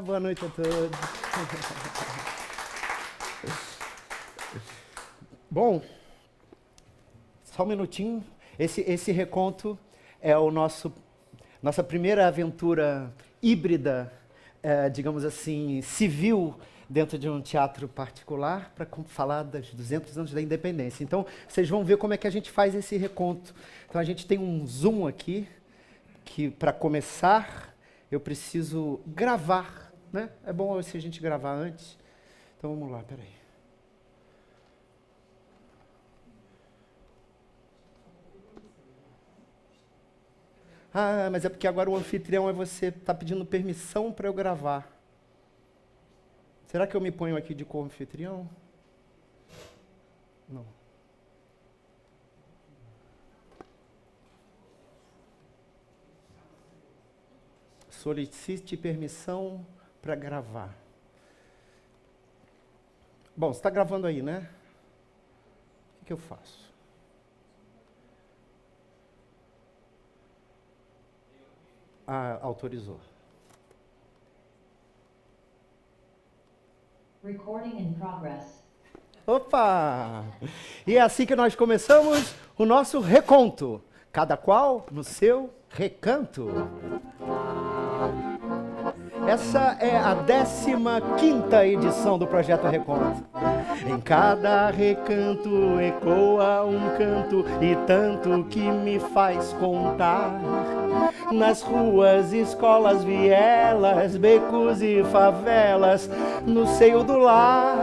boa noite a todos. Bom, só um minutinho. Esse reconto é nossa primeira aventura híbrida, digamos assim, civil, dentro de um teatro particular, para falar dos 200 anos da independência. Então, vocês vão ver como é que a gente faz esse reconto. Então, a gente tem um zoom aqui, que para começar, eu preciso gravar, né? É bom se a gente gravar antes. Então, vamos lá, peraí. Ah, mas é porque agora o anfitrião é você, está pedindo permissão para eu gravar. Será que eu me ponho aqui de co-anfitrião? Não. Solicite permissão para gravar. Bom, você está gravando aí, né? O que eu faço? Ah, autorizou. Recording in progress. Opa! E é assim que nós começamos o nosso reconto, cada qual no seu recanto. Essa é a 15ª edição do Projeto Reconto. Em cada recanto ecoa um canto e tanto que me faz contar. Nas ruas, escolas, vielas, becos e favelas, no seio do lar.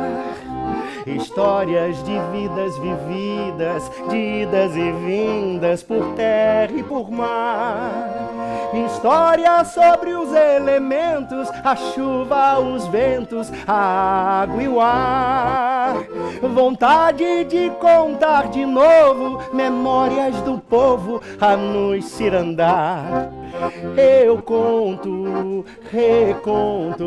Histórias de vidas vividas, de idas e vindas por terra e por mar. História sobre os elementos, a chuva, os ventos, a água e o ar. Vontade de contar de novo memórias do povo a nos cirandar. Eu conto, reconto,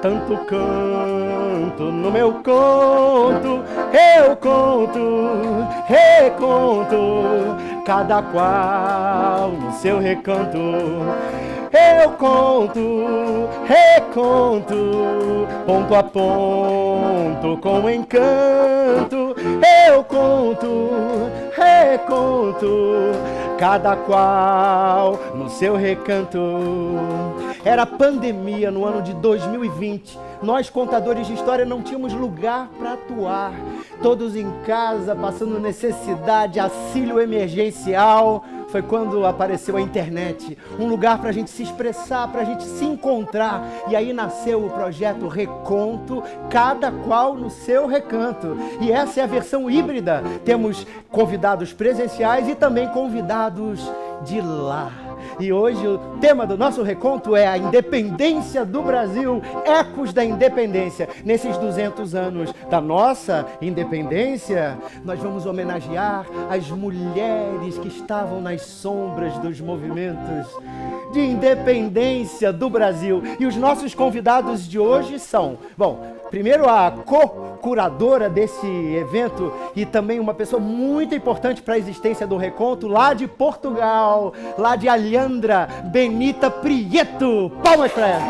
tanto canto no meu conto. Eu conto, reconto, cada qual no seu recanto. Eu conto, reconto, ponto a ponto com encanto. Eu conto, reconto, cada qual no seu recanto. Era pandemia no ano de 2020. Nós, contadores de história, não tínhamos lugar para atuar. Todos em casa, passando necessidade, auxílio emergencial. Foi quando apareceu a internet, um lugar para a gente se expressar, para a gente se encontrar. E aí nasceu o projeto Reconto, cada qual no seu recanto. E essa é a versão híbrida. Temos convidados presenciais e também convidados de lá. E hoje o tema do nosso reconto é a independência do Brasil, ecos da independência. Nesses 200 anos da nossa independência, nós vamos homenagear as mulheres que estavam nas sombras dos movimentos de independência do Brasil. E os nossos convidados de hoje são, primeiro a co-curadora desse evento e também uma pessoa muito importante para a existência do reconto, lá de Portugal, lá de Alhandra, Benita Prieto. Palmas para ela.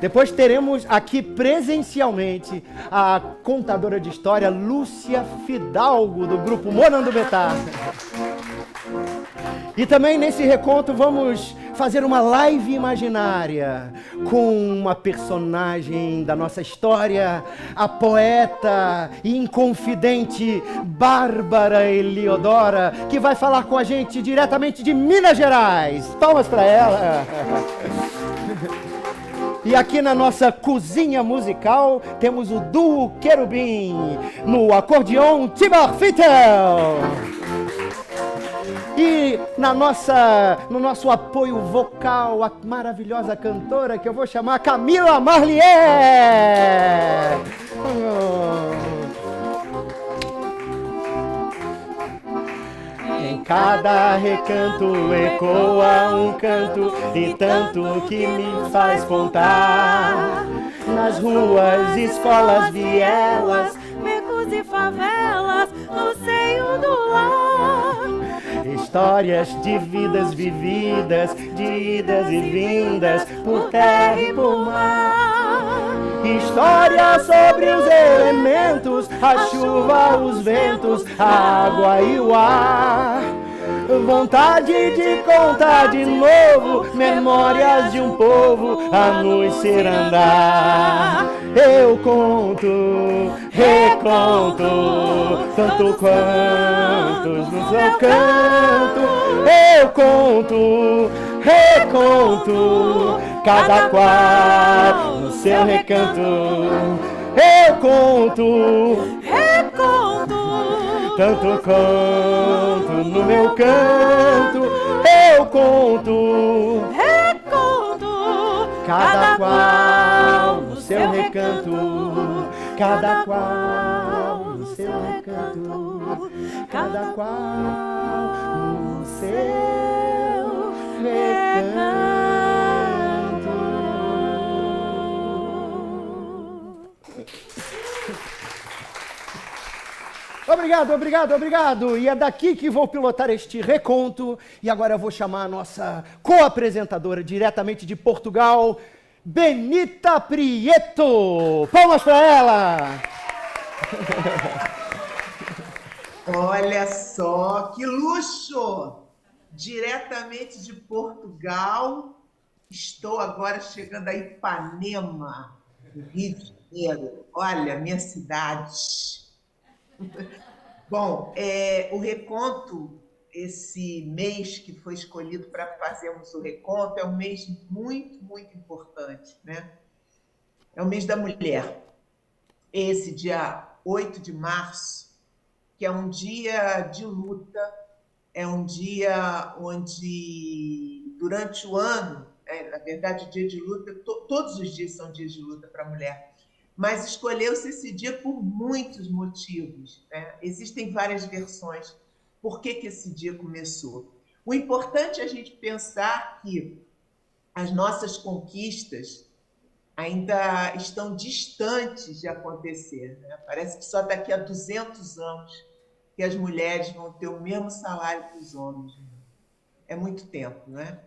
Depois teremos aqui presencialmente a contadora de história Lúcia Fidalgo, do grupo Morando Betar. E também nesse reconto vamos fazer uma live imaginária com uma personagem da nossa história, a poeta e inconfidente Bárbara Eliodora, que vai falar com a gente diretamente de Minas Gerais. Palmas para ela! E aqui na nossa cozinha musical temos o duo Querubim, no acordeão Tibor Fittel. E no nosso apoio vocal, a maravilhosa cantora que eu vou chamar Camila Marlier. Em cada recanto ecoa um canto e tanto que me faz contar. Nas ruas, escolas, vielas, becos e favelas, no seio do lar. histórias de vidas vividas, de idas e vindas, por terra e por mar. História sobre os elementos, a chuva, os ventos, a água e o ar. Vontade de contar de novo memórias de um povo a nos ser andar. Eu conto, reconto, tanto quantos no seu canto. Eu conto, reconto, cada qual no seu recanto. Eu conto, tanto quanto no meu canto. Eu conto, cada qual no seu recanto. Cada qual no seu recanto. Cada qual no seu recanto. Obrigado, obrigado, obrigado. E é daqui que vou pilotar este reconto. E agora eu vou chamar a nossa co-apresentadora diretamente de Portugal, Benita Prieto. Palmas para ela. Olha só, que luxo! Diretamente de Portugal. Estou agora chegando a Ipanema, no Rio de Janeiro. Olha, minha cidade. Bom, o reconto, esse mês que foi escolhido para fazermos o reconto, é um mês muito, muito importante, né? É o mês da mulher. Esse dia 8 de março, que é um dia de luta, é um dia onde, durante o ano, na verdade, dia de luta, todos os dias são dias de luta para a mulher, mas escolheu-se esse dia por muitos motivos, né? Existem várias versões por que esse dia começou. O importante é a gente pensar que as nossas conquistas ainda estão distantes de acontecer, né? Parece que só daqui a 200 anos que as mulheres vão ter o mesmo salário que os homens. É muito tempo, não é?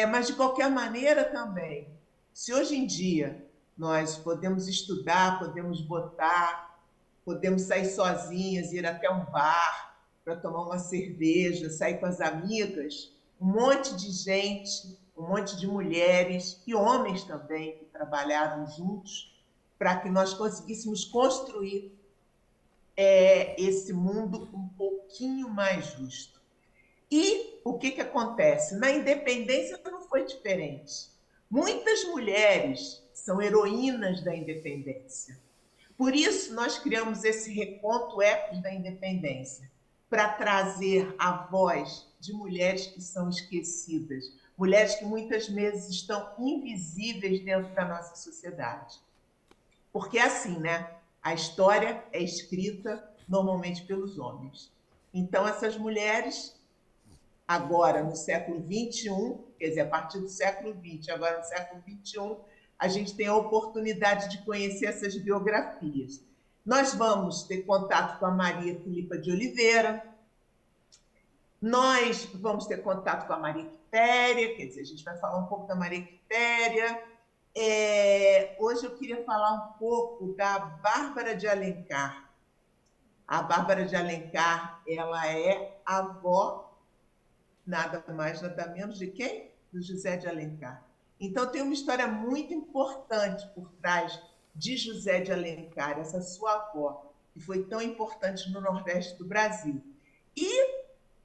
Mas, de qualquer maneira, também, se hoje em dia nós podemos estudar, podemos votar, podemos sair sozinhas, ir até um bar para tomar uma cerveja, sair com as amigas, um monte de gente, um monte de mulheres e homens também que trabalharam juntos para que nós conseguíssemos construir esse mundo um pouquinho mais justo. E o que acontece? Na independência não foi diferente. Muitas mulheres são heroínas da independência. Por isso, nós criamos esse reconto épos da independência, para trazer a voz de mulheres que são esquecidas, mulheres que muitas vezes estão invisíveis dentro da nossa sociedade. Porque é assim, né? A história é escrita normalmente pelos homens. Então, essas mulheres, agora no século XXI, quer dizer, a partir do século XX, agora no século XXI, a gente tem a oportunidade de conhecer essas biografias. Nós vamos ter contato com a Maria Filipa de Oliveira, nós vamos ter contato com a Maria Quitéria, quer dizer, a gente vai falar um pouco da Maria Quitéria. Hoje eu queria falar um pouco da Bárbara de Alencar. A Bárbara de Alencar, ela é avó, nada mais, nada menos de quem? Do José de Alencar. Então, tem uma história muito importante por trás de José de Alencar, essa sua avó, que foi tão importante no Nordeste do Brasil. E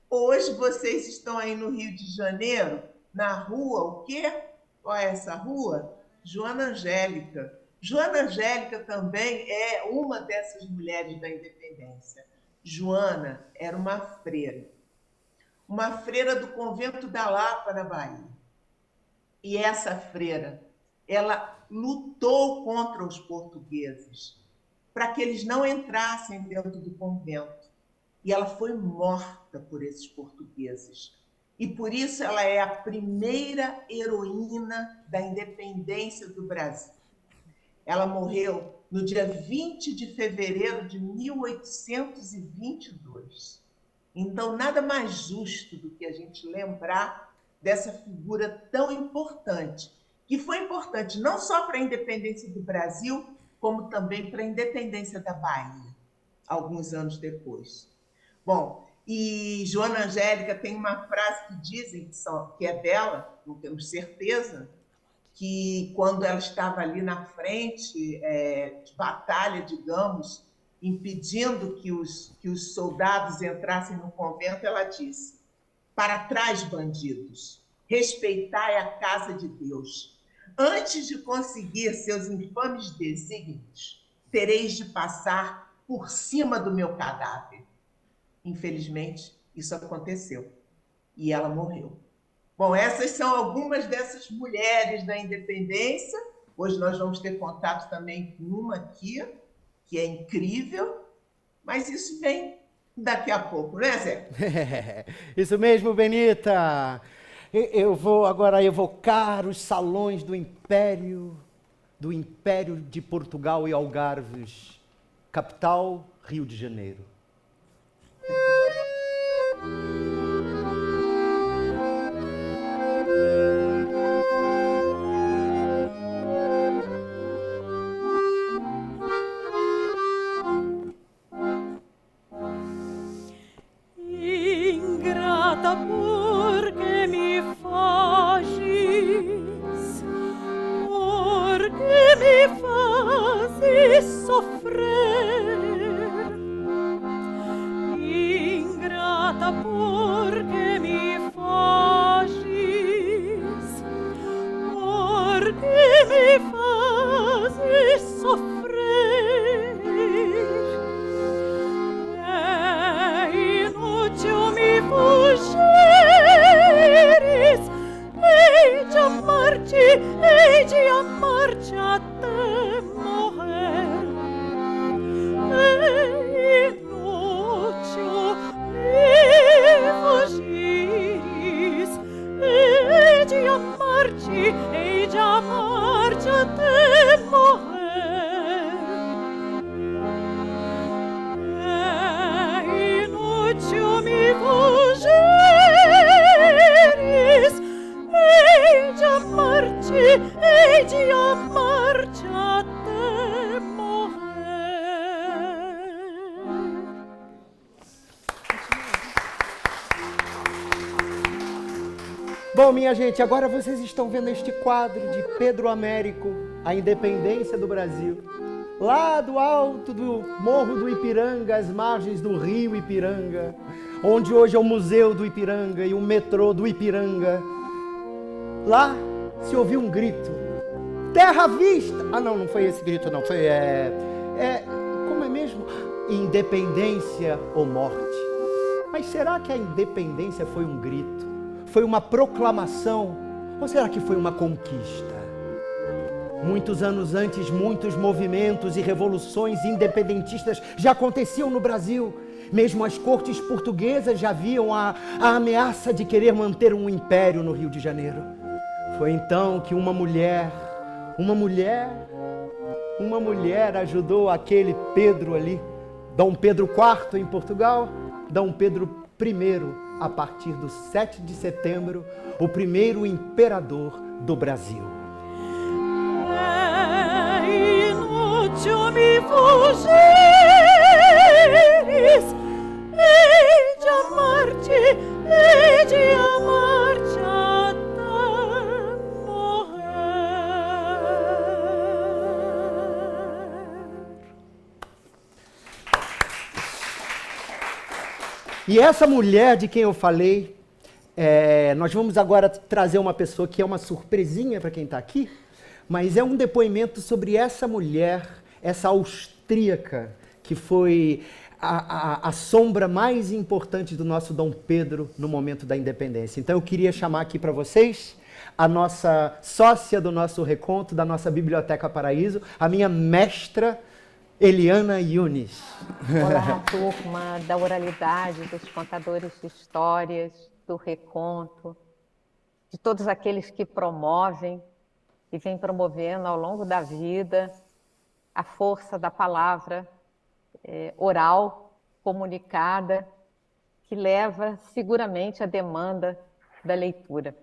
hoje vocês estão aí no Rio de Janeiro, na rua, o quê? Qual é essa rua? Joana Angélica. Joana Angélica também é uma dessas mulheres da independência. Joana era uma freira do convento da Lapa, na Bahia. E essa freira, ela lutou contra os portugueses para que eles não entrassem dentro do convento. E ela foi morta por esses portugueses. E por isso ela é a primeira heroína da independência do Brasil. Ela morreu no dia 20 de fevereiro de 1822. Então, nada mais justo do que a gente lembrar dessa figura tão importante, que foi importante não só para a independência do Brasil, como também para a independência da Bahia, alguns anos depois. Bom, e Joana Angélica tem uma frase que dizem que é dela, não temos certeza, que quando ela estava ali na frente de batalha, digamos, impedindo que os soldados entrassem no convento, ela disse: para trás, bandidos, respeitai a casa de Deus. Antes de conseguir seus infames desígnios, tereis de passar por cima do meu cadáver. Infelizmente, isso aconteceu e ela morreu. Bom, essas são algumas dessas mulheres da independência. Hoje nós vamos ter contato também com uma aqui, que é incrível, mas isso vem daqui a pouco, né, Zé? Isso mesmo, Benita. Eu vou agora evocar os salões do Império de Portugal e Algarves, capital, Rio de Janeiro. Ingrata, porque me fazes sofrer. Ingrata, porque me fazes sofrer. É inútil me fugires, hei de amar-te até morrer. É inútil me fugires, hei de amar-te até morrer. É inútil me fugires, hei de amar-te até morrer. Bom, minha gente, agora vocês estão vendo este quadro de Pedro Américo, a independência do Brasil. Lá do alto do Morro do Ipiranga, às margens do rio Ipiranga, onde hoje é o Museu do Ipiranga e o metrô do Ipiranga. Lá se ouviu um grito: terra à vista! Ah, não foi esse grito, não. Foi, como é mesmo? Independência ou morte. Mas será que a independência foi um grito? Foi uma proclamação? Ou será que foi uma conquista? Muitos anos antes, muitos movimentos e revoluções independentistas já aconteciam no Brasil. Mesmo as cortes portuguesas já viam a ameaça de querer manter um império no Rio de Janeiro. Foi então que uma mulher ajudou aquele Pedro ali, Dom Pedro IV em Portugal, Dom Pedro I, a partir do 7 de setembro, o primeiro imperador do Brasil. É inútil me fugires, hei de amar-te até morrer. E essa mulher de quem eu falei, nós vamos agora trazer uma pessoa que é uma surpresinha para quem está aqui, mas é um depoimento sobre essa mulher, essa austríaca, que foi a sombra mais importante do nosso Dom Pedro no momento da independência. Então eu queria chamar aqui para vocês a nossa sócia do nosso reconto, da nossa Biblioteca Paraíso, a minha mestra, Eliana Yunis. Olá, turma da oralidade, dos contadores de histórias, do reconto, de todos aqueles que promovem e vêm promovendo ao longo da vida a força da palavra oral, comunicada, que leva seguramente a demanda da leitura.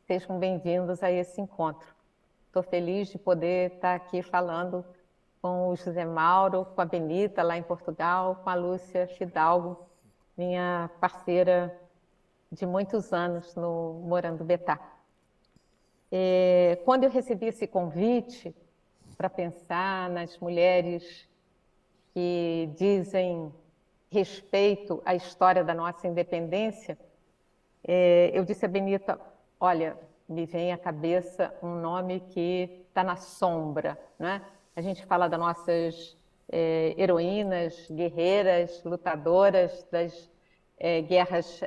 Sejam bem-vindos a esse encontro. Estou feliz de poder estar aqui falando com o José Mauro, com a Benita lá em Portugal, com a Lúcia Fidalgo, minha parceira de muitos anos no Morando Betá. Quando eu recebi esse convite para pensar nas mulheres que dizem respeito à história da nossa independência, eu disse a Benita, olha, me vem à cabeça um nome que está na sombra, né? A gente fala das nossas heroínas, guerreiras, lutadoras das guerras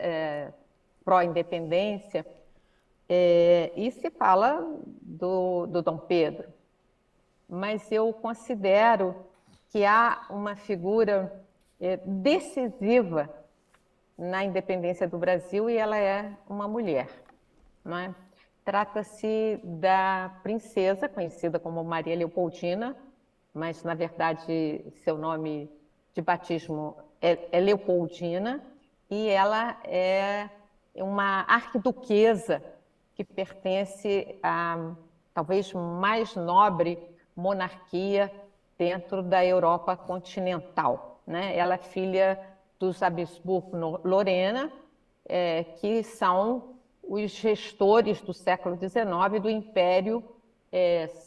pró-independência, e se fala do Dom Pedro. Mas eu considero que há uma figura decisiva na independência do Brasil e ela é uma mulher, não é? Trata-se da princesa, conhecida como Maria Leopoldina, mas, na verdade, seu nome de batismo é Leopoldina, e ela é uma arquiduquesa que pertence à talvez mais nobre monarquia dentro da Europa continental, né? Ela é filha dos Habsburgo-Lorena, que são os gestores do século XIX do Império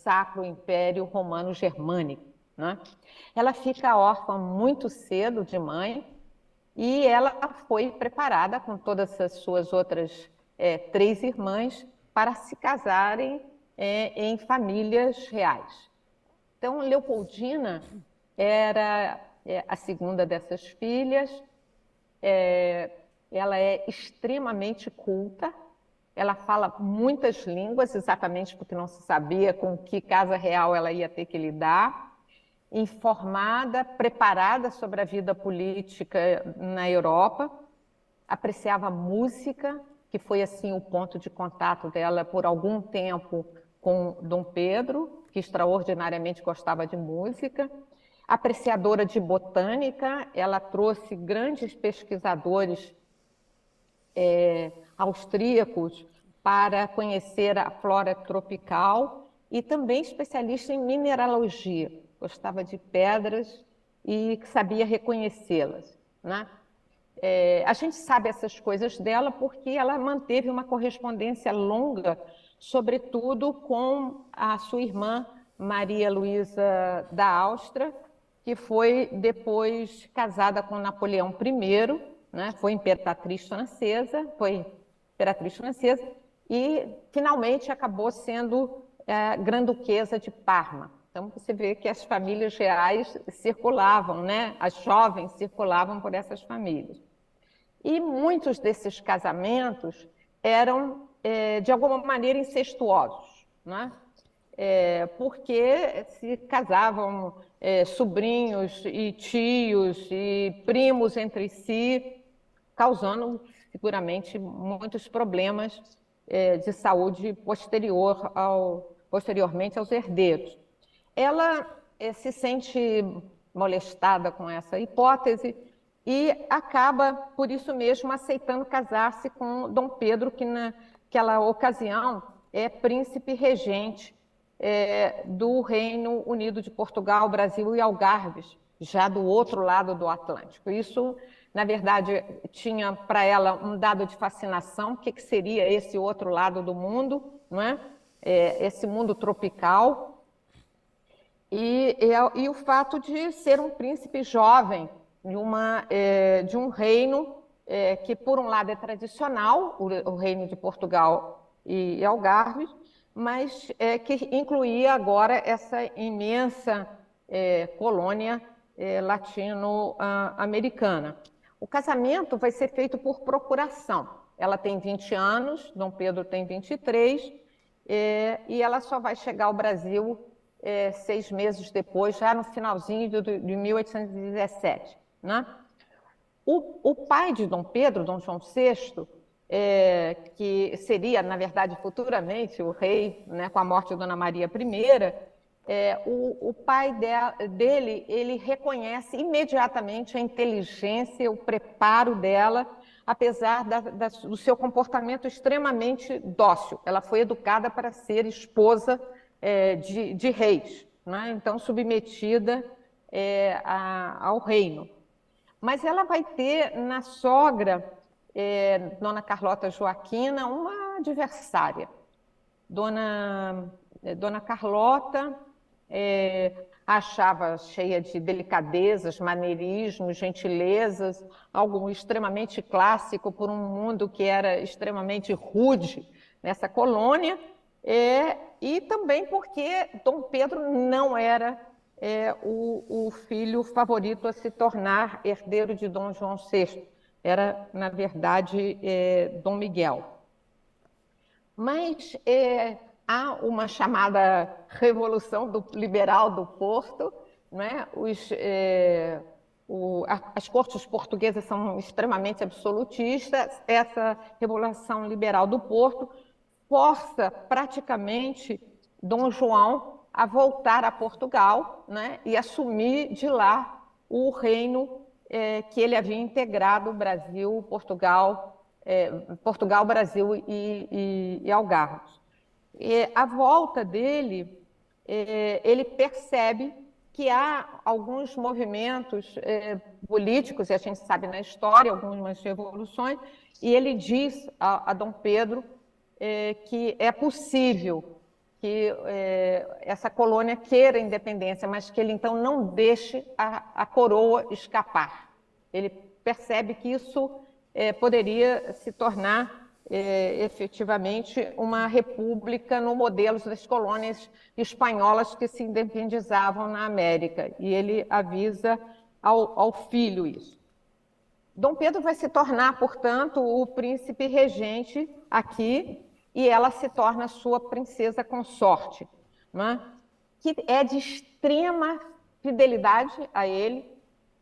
Sacro Império Romano-Germânico, né? Ela fica órfã muito cedo de mãe e ela foi preparada com todas as suas outras 3 irmãs para se casarem em famílias reais. Então, Leopoldina era a segunda dessas filhas, ela é extremamente culta, ela fala muitas línguas, exatamente porque não se sabia com que casa real ela ia ter que lidar, informada, preparada sobre a vida política na Europa, apreciava música, que foi assim o ponto de contato dela por algum tempo com Dom Pedro, que extraordinariamente gostava de música. Apreciadora de botânica, ela trouxe grandes pesquisadores austríacos para conhecer a flora tropical e também especialista em mineralogia. Gostava de pedras e sabia reconhecê-las, né? A gente sabe essas coisas dela porque ela manteve uma correspondência longa, sobretudo com a sua irmã Maria Luísa da Áustria, que foi depois casada com Napoleão I, né? Foi imperatriz francesa e finalmente acabou sendo grã-duquesa de Parma. Então você vê que as famílias reais circulavam, né? As jovens circulavam por essas famílias. E muitos desses casamentos eram, de alguma maneira, incestuosos, né? Porque se casavam sobrinhos e tios e primos entre si, causando seguramente muitos problemas de saúde posteriormente aos herdeiros. Ela se sente molestada com essa hipótese e acaba, por isso mesmo, aceitando casar-se com Dom Pedro, que naquela ocasião é príncipe regente do Reino Unido de Portugal, Brasil e Algarves, já do outro lado do Atlântico. Isso, na verdade, tinha para ela um dado de fascinação, o que seria esse outro lado do mundo, não é? Esse mundo tropical, e o fato de ser um príncipe jovem de um reino que, por um lado, é tradicional, o reino de Portugal e Algarves, mas que incluía agora essa imensa colônia latino-americana. O casamento vai ser feito por procuração. Ela tem 20 anos, Dom Pedro tem 23, e ela só vai chegar ao Brasil 6 meses depois, já no finalzinho de 1817. Né? O pai de Dom Pedro, Dom João VI, que seria, na verdade, futuramente o rei, né, com a morte de Dona Maria I, o pai dele, ele reconhece imediatamente a inteligência, o preparo dela, apesar do seu comportamento extremamente dócil. Ela foi educada para ser esposa de reis, né? Então submetida ao reino. Mas ela vai ter na sogra, Dona Carlota Joaquina, uma adversária. Dona Carlota achava cheia de delicadezas, maneirismos, gentilezas, algo extremamente clássico por um mundo que era extremamente rude nessa colônia, e também porque Dom Pedro não era o filho favorito a se tornar herdeiro de Dom João VI. Era, na verdade, Dom Miguel. Mas há uma chamada Revolução Liberal do Porto, né? As cortes portuguesas são extremamente absolutistas. Essa Revolução Liberal do Porto força praticamente Dom João a voltar a Portugal, né? E assumir de lá o reino que ele havia integrado, Brasil, Portugal, Brasil e Algarves. A volta dele, ele percebe que há alguns movimentos políticos, e a gente sabe na história, algumas revoluções, e ele diz a Dom Pedro que é possível que essa colônia queira independência, mas que ele então não deixe a coroa escapar. Ele percebe que isso poderia se tornar efetivamente uma república no modelo das colônias espanholas que se independizavam na América, e ele avisa ao filho isso. Dom Pedro vai se tornar, portanto, o príncipe regente aqui, e ela se torna sua princesa consorte, né? Que é de extrema fidelidade a ele,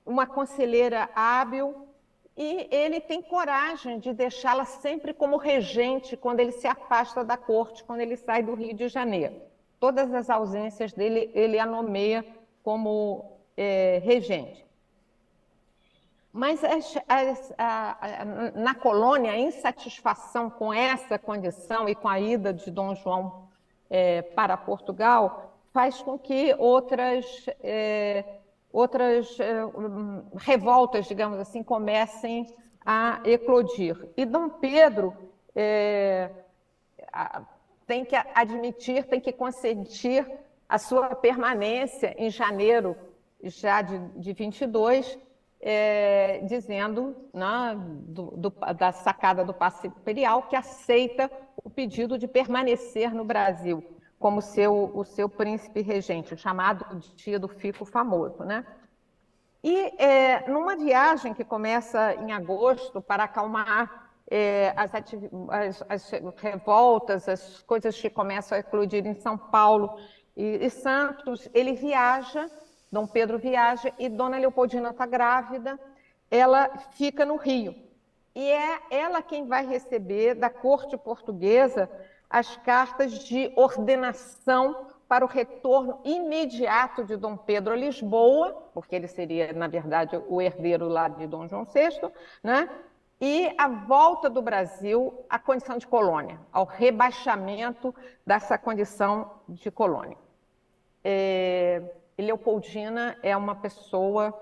uma conselheira hábil, e ele tem coragem de deixá-la sempre como regente quando ele se afasta da corte, quando ele sai do Rio de Janeiro. Todas as ausências dele, ele a nomeia como regente. Mas na colônia, a insatisfação com essa condição e com a ida de Dom João para Portugal faz com que outras revoltas, digamos assim, comecem a eclodir. E Dom Pedro tem que admitir, tem que consentir a sua permanência em janeiro já de 22, dizendo, né, da sacada do Paço Imperial, que aceita o pedido de permanecer no Brasil como o seu príncipe regente, o chamado Dia do Fico Famoso, né? E numa viagem que começa em agosto para acalmar as revoltas, as coisas que começam a eclodir em São Paulo e Santos, ele viaja, Dom Pedro viaja, e Dona Leopoldina está grávida, ela fica no Rio. E é ela quem vai receber da corte portuguesa as cartas de ordenação para o retorno imediato de Dom Pedro a Lisboa, porque ele seria, na verdade, o herdeiro lá de Dom João VI, né? E a volta do Brasil à condição de colônia, ao rebaixamento dessa condição de colônia. Leopoldina é uma pessoa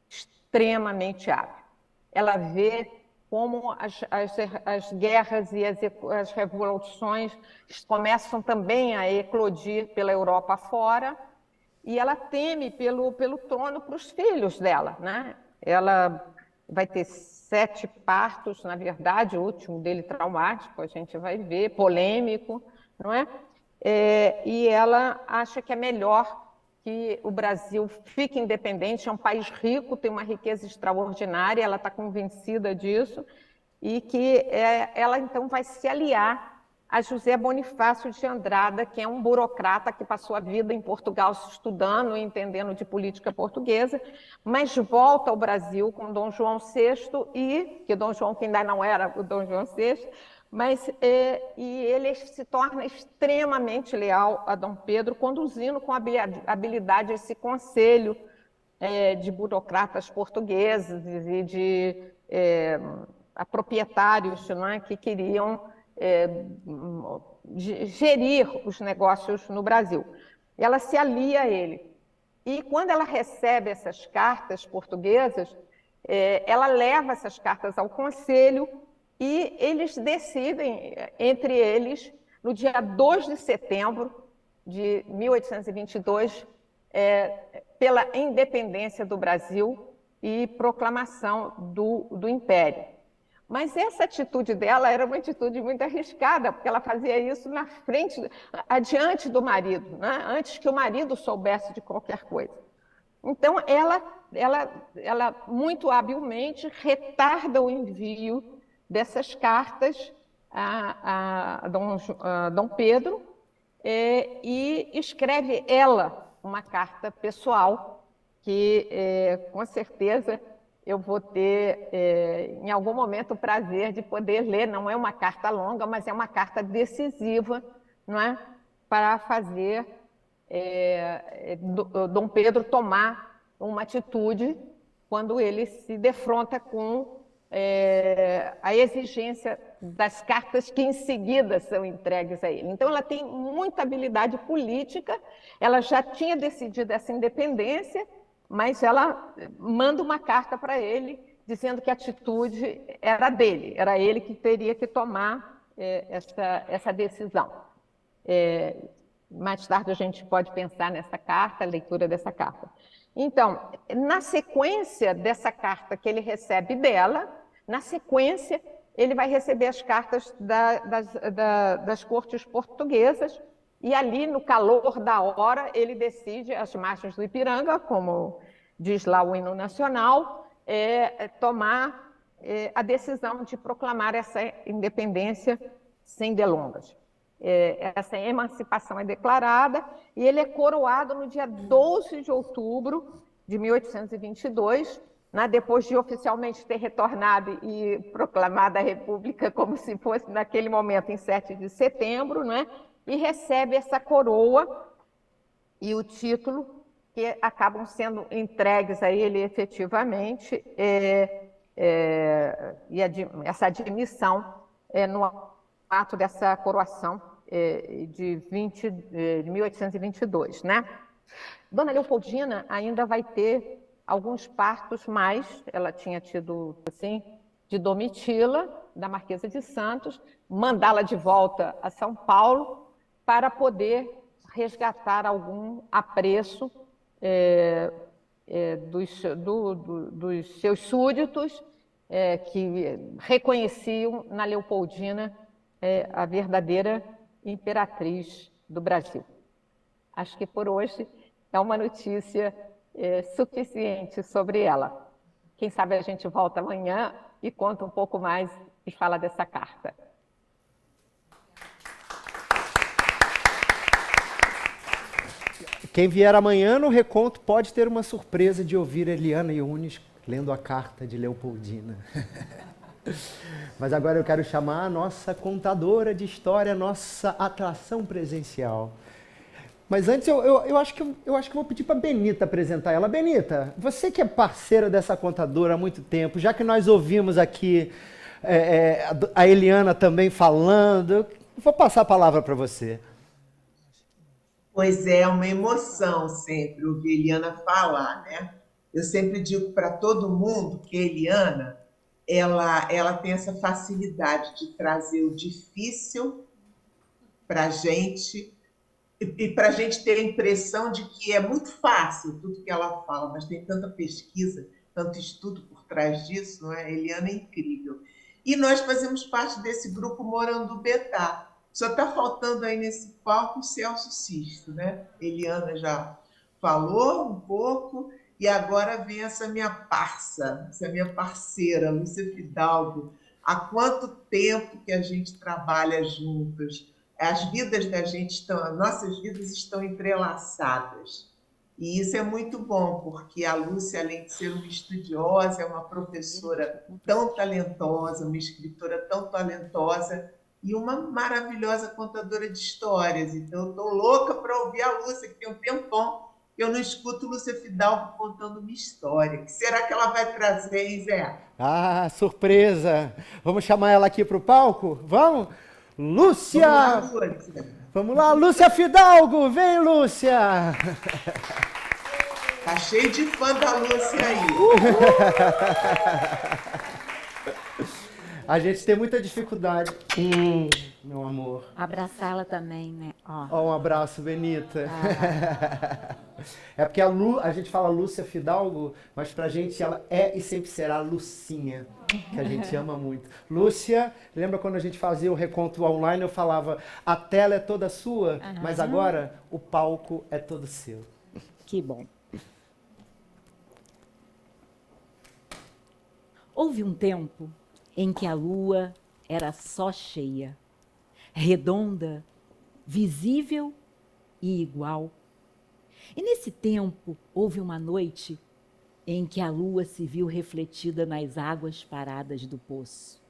extremamente hábil. Ela vê como as guerras e as revoluções começam também a eclodir pela Europa fora, e ela teme pelo trono para os filhos dela, né? Ela vai ter 7 partos, na verdade, o último dele traumático, a gente vai ver, polêmico, não é? E ela acha que é melhor que o Brasil fique independente, é um país rico, tem uma riqueza extraordinária, ela está convencida disso, e que ela então vai se aliar a José Bonifácio de Andrada, que é um burocrata que passou a vida em Portugal estudando e entendendo de política portuguesa, mas volta ao Brasil com Dom João VI, que Dom João, que ainda não era o Dom João VI, E ele se torna extremamente leal a Dom Pedro, conduzindo com habilidade esse conselho de burocratas portugueses e de proprietários, não é, que queriam gerir os negócios no Brasil. Ela se alia a ele. E quando ela recebe essas cartas portuguesas, ela leva essas cartas ao conselho e eles decidem, entre eles, no dia 2 de setembro de 1822, pela independência do Brasil e proclamação do Império. Mas essa atitude dela era uma atitude muito arriscada, porque ela fazia isso na frente, adiante do marido, né? Antes que o marido soubesse de qualquer coisa. Então, ela muito habilmente retarda o envio dessas cartas a Dom Pedro e escreve ela uma carta pessoal que, com certeza, eu vou ter, em algum momento, o prazer de poder ler. Não é uma carta longa, mas é uma carta decisiva, não é? Para fazer Dom Pedro tomar uma atitude quando ele se defronta com a exigência das cartas que em seguida são entregues a ele. Então, ela tem muita habilidade política, ela já tinha decidido essa independência, mas ela manda uma carta para ele dizendo que a atitude era dele, era ele que teria que tomar essa decisão. Mais tarde a gente pode pensar nessa carta, a leitura dessa carta. Então, na sequência dessa carta que ele recebe dela, na sequência ele vai receber as cartas das cortes portuguesas e ali, no calor da hora, ele decide, às margens do Ipiranga, como diz lá o hino nacional, tomar a decisão de proclamar essa independência sem delongas. Essa emancipação é declarada e ele é coroado no dia 12 de outubro de 1822, né, depois de oficialmente ter retornado e proclamado a República como se fosse naquele momento em 7 de setembro, né, e recebe essa coroa e o título que acabam sendo entregues a ele efetivamente, e essa admissão no ato dessa coroação de 1822, né? Dona Leopoldina ainda vai ter alguns partos mais, ela tinha tido, assim, de Domitila, da Marquesa de Santos, mandá-la de volta a São Paulo para poder resgatar algum apreço dos seus súditos que reconheciam na Leopoldina a verdadeira imperatriz do Brasil. Acho que por hoje é uma notícia suficiente sobre ela. Quem sabe a gente volta amanhã e conta um pouco mais e fala dessa carta. Quem vier amanhã no Reconto pode ter uma surpresa de ouvir Eliana Yunes lendo a carta de Leopoldina. Mas agora eu quero chamar a nossa contadora de história, nossa atração presencial. Mas antes eu acho que eu vou pedir para a Benita apresentar ela. Benita, você que é parceira dessa contadora há muito tempo, já que nós ouvimos aqui a Eliana também falando, eu vou passar a palavra para você. Pois é uma emoção sempre ouvir a Eliana falar, né? Eu sempre digo para todo mundo que a Eliana ela tem essa facilidade de trazer o difícil para a gente e para a gente ter a impressão de que é muito fácil tudo que ela fala, mas tem tanta pesquisa, tanto estudo por trás disso, não é? A Eliana é incrível. E nós fazemos parte desse grupo Morandubetá. Só está faltando aí nesse palco o Celso Sisto, né? Eliana já falou um pouco, e agora vem essa minha parça, essa minha parceira, Lúcia Fidalgo. Há quanto tempo que a gente trabalha juntas? As vidas da gente estão, as nossas vidas estão entrelaçadas. E isso é muito bom, porque a Lúcia, além de ser uma estudiosa, é uma professora tão talentosa, uma escritora tão talentosa, e uma maravilhosa contadora de histórias. Então, eu estou louca para ouvir a Lúcia, que tem um tempão que eu não escuto Lúcia Fidalgo contando uma história. O que será que ela vai trazer, hein, Zé? Ah, surpresa! Vamos chamar ela aqui para o palco? Vamos? Lúcia! Vamos lá, Lúcia. Vamos lá, Lúcia Fidalgo! Vem, Lúcia! Tá cheio de fã da Lúcia aí. A gente tem muita dificuldade. Meu amor. Abraçá-la também, né? Ó. Ó, um abraço, Benita. É porque a gente fala Lúcia Fidalgo, mas pra gente ela é e sempre será Lucinha, que a gente ama muito. Lúcia, lembra quando a gente fazia o reconto online, eu falava, a tela é toda sua, mas agora o palco é todo seu. Que bom. Houve um tempo em que a lua era só cheia, redonda, visível e igual. E nesse tempo houve uma noite em que a lua se viu refletida nas águas paradas do poço.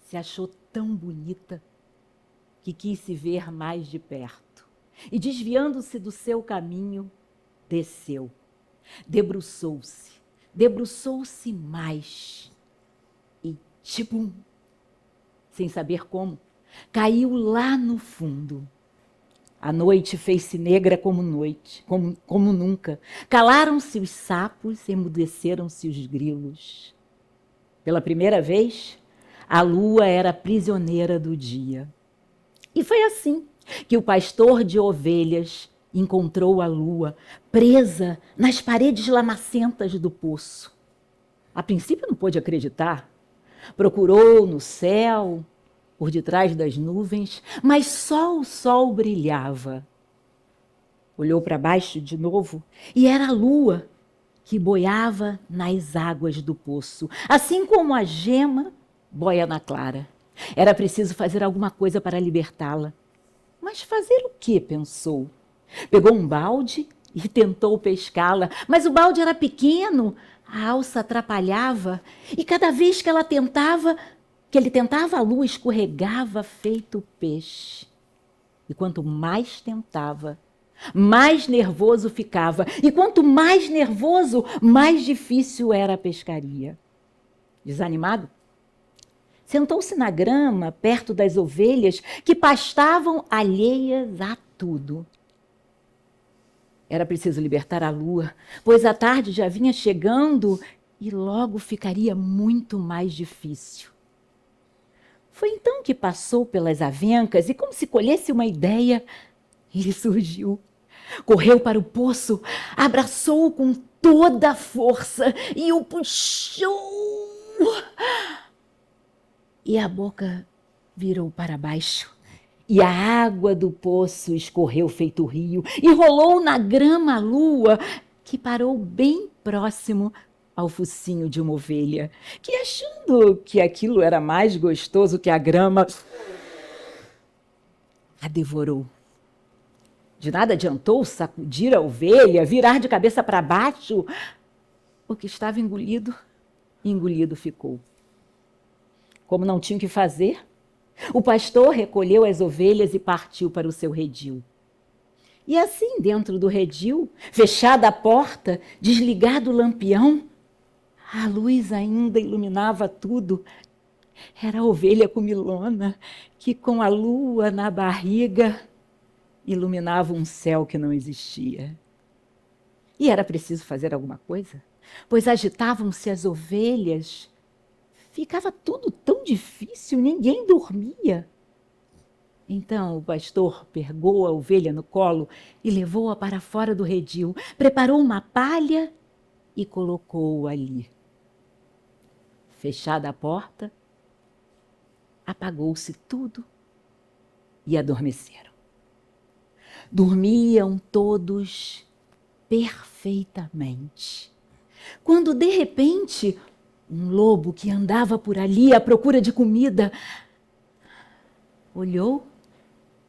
Se achou tão bonita que quis se ver mais de perto. E desviando-se do seu caminho, desceu, debruçou-se mais e, tibum, sem saber como, caiu lá no fundo. A noite fez-se negra como noite, como nunca. Calaram-se os sapos, emudeceram-se os grilos. Pela primeira vez, a lua era prisioneira do dia. E foi assim que o pastor de ovelhas encontrou a lua presa nas paredes lamacentas do poço. A princípio não pôde acreditar. Procurou no céu, por detrás das nuvens, mas só o sol brilhava. Olhou para baixo de novo e era a lua que boiava nas águas do poço, assim como a gema boia na clara. Era preciso fazer alguma coisa para libertá-la. Mas fazer o quê? Pensou. Pegou um balde e tentou pescá-la, mas o balde era pequeno, a alça atrapalhava e cada vez que ele tentava, a lua escorregava feito peixe. E quanto mais tentava, mais nervoso ficava. E quanto mais nervoso, mais difícil era a pescaria. Desanimado, sentou-se na grama, perto das ovelhas, que pastavam alheias a tudo. Era preciso libertar a lua, pois a tarde já vinha chegando e logo ficaria muito mais difícil. Foi então que passou pelas avencas e, como se colhesse uma ideia, ele surgiu. Correu para o poço, abraçou-o com toda a força e o puxou. E a boca virou para baixo. E a água do poço escorreu feito rio e rolou na grama a lua, que parou bem próximo ao focinho de uma ovelha, que, achando que aquilo era mais gostoso que a grama, a devorou. De nada adiantou sacudir a ovelha, virar de cabeça para baixo. O que estava engolido, engolido ficou. Como não tinha o que fazer, o pastor recolheu as ovelhas e partiu para o seu redil. E assim, dentro do redil, fechada a porta, desligado o lampião, a luz ainda iluminava tudo. Era a ovelha comilona que, com a lua na barriga, iluminava um céu que não existia. E era preciso fazer alguma coisa, pois agitavam-se as ovelhas. Ficava tudo tão difícil, ninguém dormia. Então o pastor pegou a ovelha no colo e levou-a para fora do redil, preparou uma palha e colocou-a ali. Fechada a porta, apagou-se tudo e adormeceram. Dormiam todos perfeitamente. Quando, de repente, um lobo que andava por ali à procura de comida olhou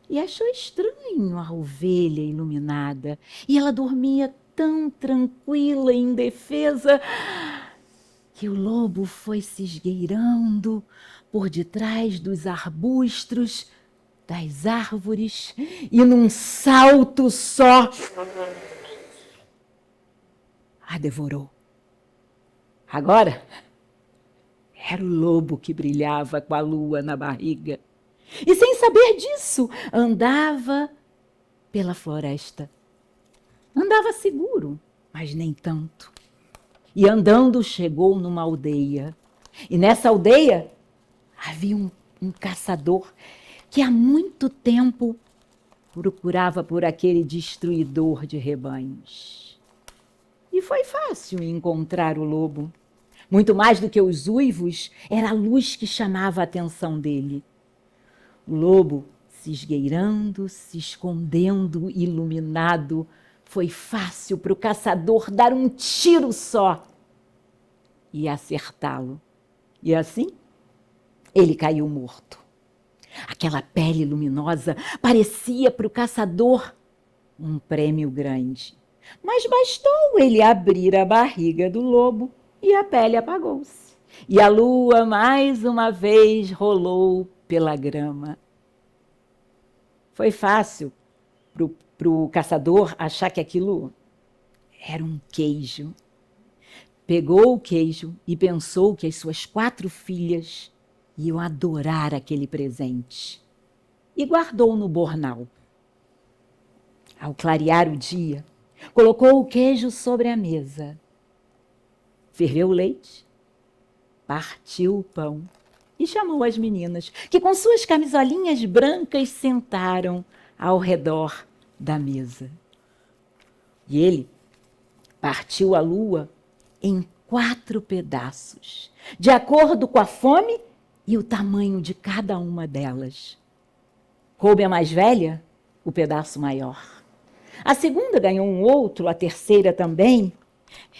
e achou estranho a ovelha iluminada. E ela dormia tão tranquila e indefesa que o lobo foi se esgueirando por detrás dos arbustos, das árvores, e num salto só a devorou. Agora era o lobo que brilhava com a lua na barriga. E sem saber disso, andava pela floresta. Andava seguro, mas nem tanto. E andando chegou numa aldeia. E nessa aldeia havia um caçador que há muito tempo procurava por aquele destruidor de rebanhos. E foi fácil encontrar o lobo. Muito mais do que os uivos, era a luz que chamava a atenção dele. O lobo, se esgueirando, se escondendo, iluminado, foi fácil para o caçador dar um tiro só e acertá-lo. E assim, ele caiu morto. Aquela pele luminosa parecia para o caçador um prêmio grande. Mas bastou ele abrir a barriga do lobo e a pele apagou-se. E a lua mais uma vez rolou pela grama. Foi fácil para o caçador achar que aquilo era um queijo. Pegou o queijo e pensou que as suas 4 filhas iam adorar aquele presente. E guardou no bornal. Ao clarear o dia, colocou o queijo sobre a mesa. Ferveu o leite, partiu o pão e chamou as meninas, que com suas camisolinhas brancas sentaram ao redor da mesa. E ele partiu a lua em 4 pedaços, de acordo com a fome e o tamanho de cada uma delas. Coube à mais velha o pedaço maior. A segunda ganhou um outro, a terceira também.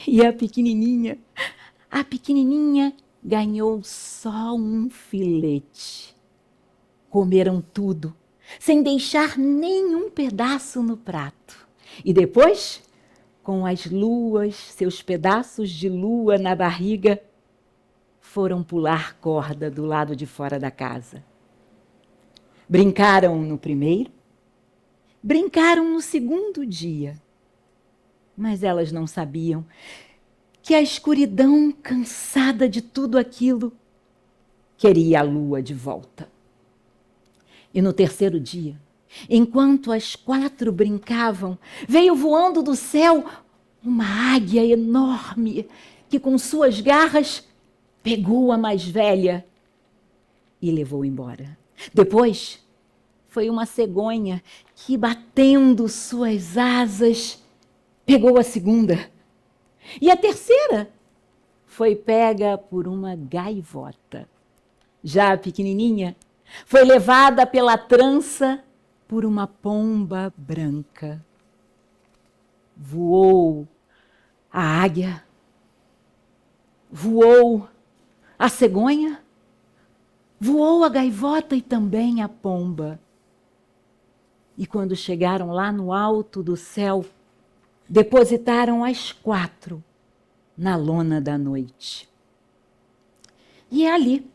E a pequenininha ganhou só um filete. Comeram tudo, sem deixar nenhum pedaço no prato. E depois, com as luas, seus pedaços de lua na barriga, foram pular corda do lado de fora da casa. Brincaram no primeiro, brincaram no segundo dia. Mas elas não sabiam que a escuridão, cansada de tudo aquilo, queria a lua de volta. E no terceiro dia, enquanto as 4 brincavam, veio voando do céu uma águia enorme que, com suas garras, pegou a mais velha e levou embora. Depois, foi uma cegonha que, batendo suas asas, pegou a segunda. E a terceira foi pega por uma gaivota. Já a pequenininha foi levada pela trança por uma pomba branca. Voou a águia, voou a cegonha, voou a gaivota e também a pomba. E quando chegaram lá no alto do céu, depositaram as 4 na lona da noite. E é ali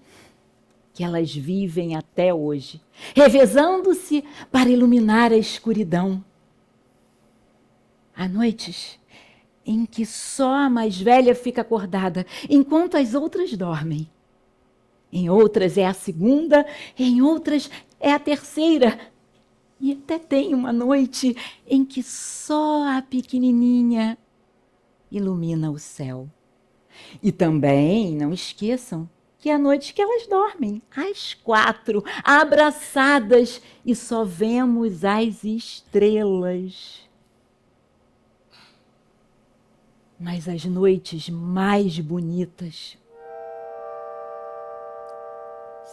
que elas vivem até hoje, revezando-se para iluminar a escuridão. Há noites em que só a mais velha fica acordada, enquanto as outras dormem. Em outras é a segunda, em outras é a terceira. E até tem uma noite em que só a pequenininha ilumina o céu. E também, não esqueçam, que é a noite que elas dormem, às 4, abraçadas, e só vemos as estrelas. Mas as noites mais bonitas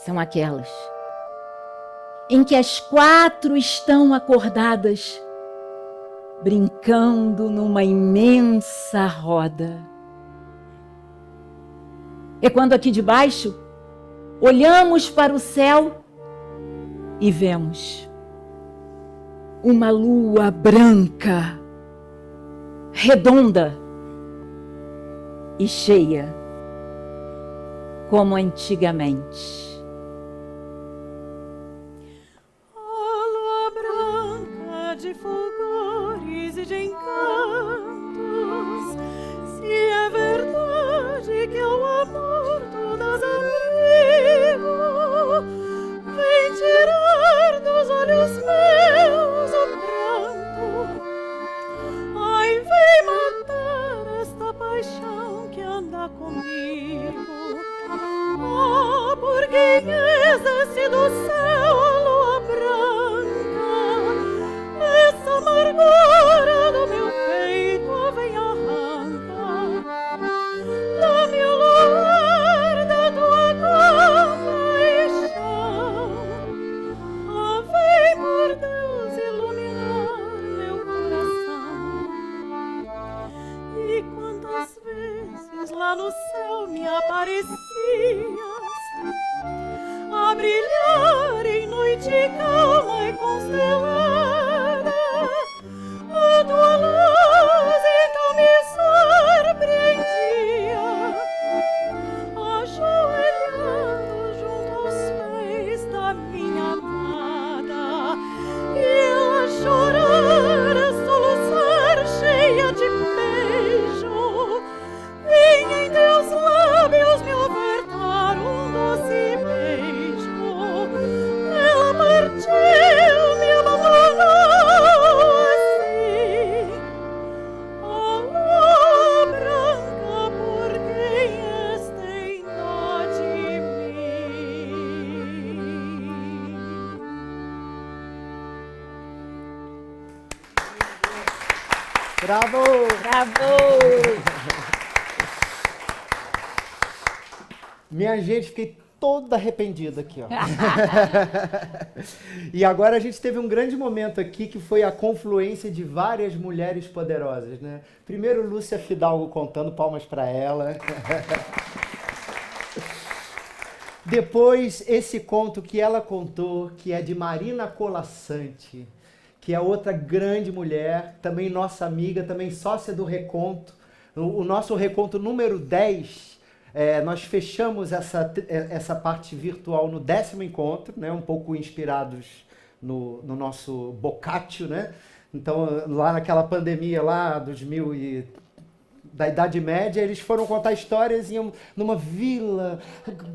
são aquelas em que as 4 estão acordadas, brincando numa imensa roda. É quando aqui de baixo olhamos para o céu e vemos uma lua branca, redonda e cheia, como antigamente. fulgores e de encantos. Se é verdade que ao amor tu dás abrigo, vem tirar dos olhos meus o pranto. Ai, vem matar esta paixão que anda comigo. Oh, por quem desce do céu a lua branca, essa amargura do meu peito vem arrancar. Dá-me o luar da tua compaixão. Oh, vem por Deus iluminar meu coração. E quantas vezes lá no céu me aparecias a brilhar em noite calma e constelada, a tua luz então me surpreendia, ajoelhado junto aos pés da minha amada, e ela chorar, a soluçar cheia de beijo, vinha em teus lábios me ofertar um doce beijo. Ela partiu, me abandonou assim. Oh, lua branca, por quem és tem dó de mim. Bravo! Bravo! Minha gente, fiquei toda arrependida aqui, ó. E agora a gente teve um grande momento aqui que foi a confluência de várias mulheres poderosas, né? Primeiro Lúcia Fidalgo contando, palmas para ela. Depois esse conto que ela contou, que é de Marina Colasanti, que é outra grande mulher, também nossa amiga, também sócia do Reconto. O nosso Reconto número 10, nós fechamos essa parte virtual no 10º encontro, né, um pouco inspirados no nosso Boccaccio, né? Então, lá naquela pandemia lá, da Idade Média, eles foram contar histórias numa vila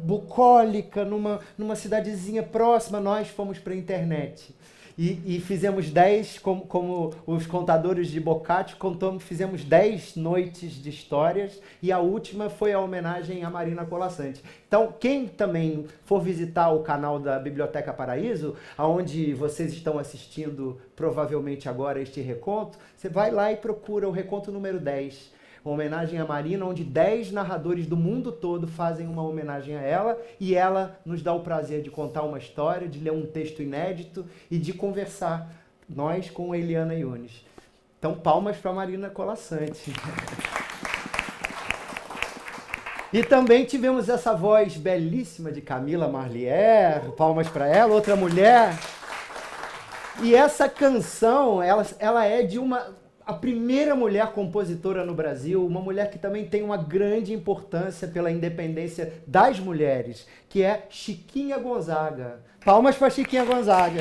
bucólica, numa cidadezinha próxima. Nós fomos para a internet. E fizemos 10, como os contadores de Boccaccio, fizemos 10 noites de histórias, e a última foi a homenagem a Marina Colasanti. Então, quem também for visitar o canal da Biblioteca Paraíso, onde vocês estão assistindo provavelmente agora este reconto, você vai lá e procura o reconto número 10. Uma homenagem a Marina, onde 10 narradores do mundo todo fazem uma homenagem a ela, e ela nos dá o prazer de contar uma história, de ler um texto inédito e de conversar, nós com a Eliana Yunes. Então, palmas para Marina Colasanti. E também tivemos essa voz belíssima de Camila Marlier, palmas para ela, outra mulher. E essa canção, ela é de a primeira mulher compositora no Brasil, uma mulher que também tem uma grande importância pela independência das mulheres, que é Chiquinha Gonzaga. Palmas para Chiquinha Gonzaga.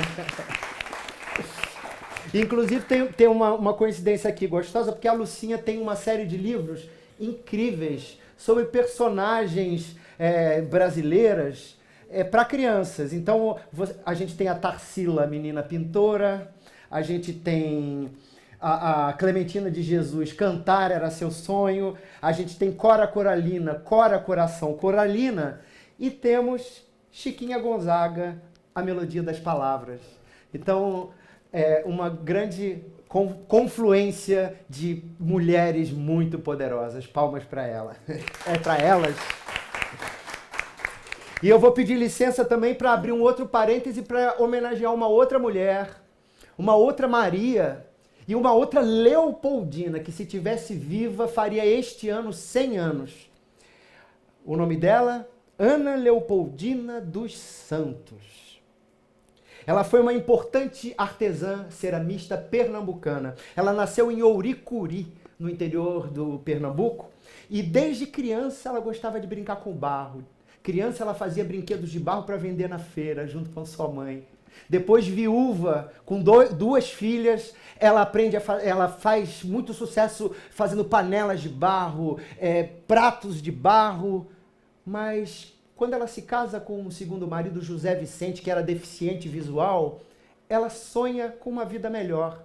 Inclusive tem uma coincidência aqui gostosa, porque a Lucinha tem uma série de livros incríveis sobre personagens brasileiras para crianças. Então a gente tem a Tarsila, a menina pintora, a gente tem a Clementina de Jesus, Cantar Era Seu Sonho, a gente tem Cora Coralina, Cora Coração Coralina, e temos Chiquinha Gonzaga, A Melodia das Palavras. Então, uma grande confluência de mulheres muito poderosas. Palmas para ela. Para elas. E eu vou pedir licença também para abrir um outro parêntese para homenagear uma outra mulher, uma outra Maria, e uma outra Leopoldina, que se tivesse viva faria este ano 100 anos. O nome dela, Ana Leopoldina dos Santos. Ela foi uma importante artesã ceramista pernambucana. Ela nasceu em Ouricuri, no interior do Pernambuco, e desde criança ela gostava de brincar com barro. Criança ela fazia brinquedos de barro para vender na feira, junto com sua mãe. Depois viúva, com duas filhas, ela ela faz muito sucesso fazendo panelas de barro, pratos de barro, mas quando ela se casa com o segundo marido, José Vicente, que era deficiente visual, ela sonha com uma vida melhor.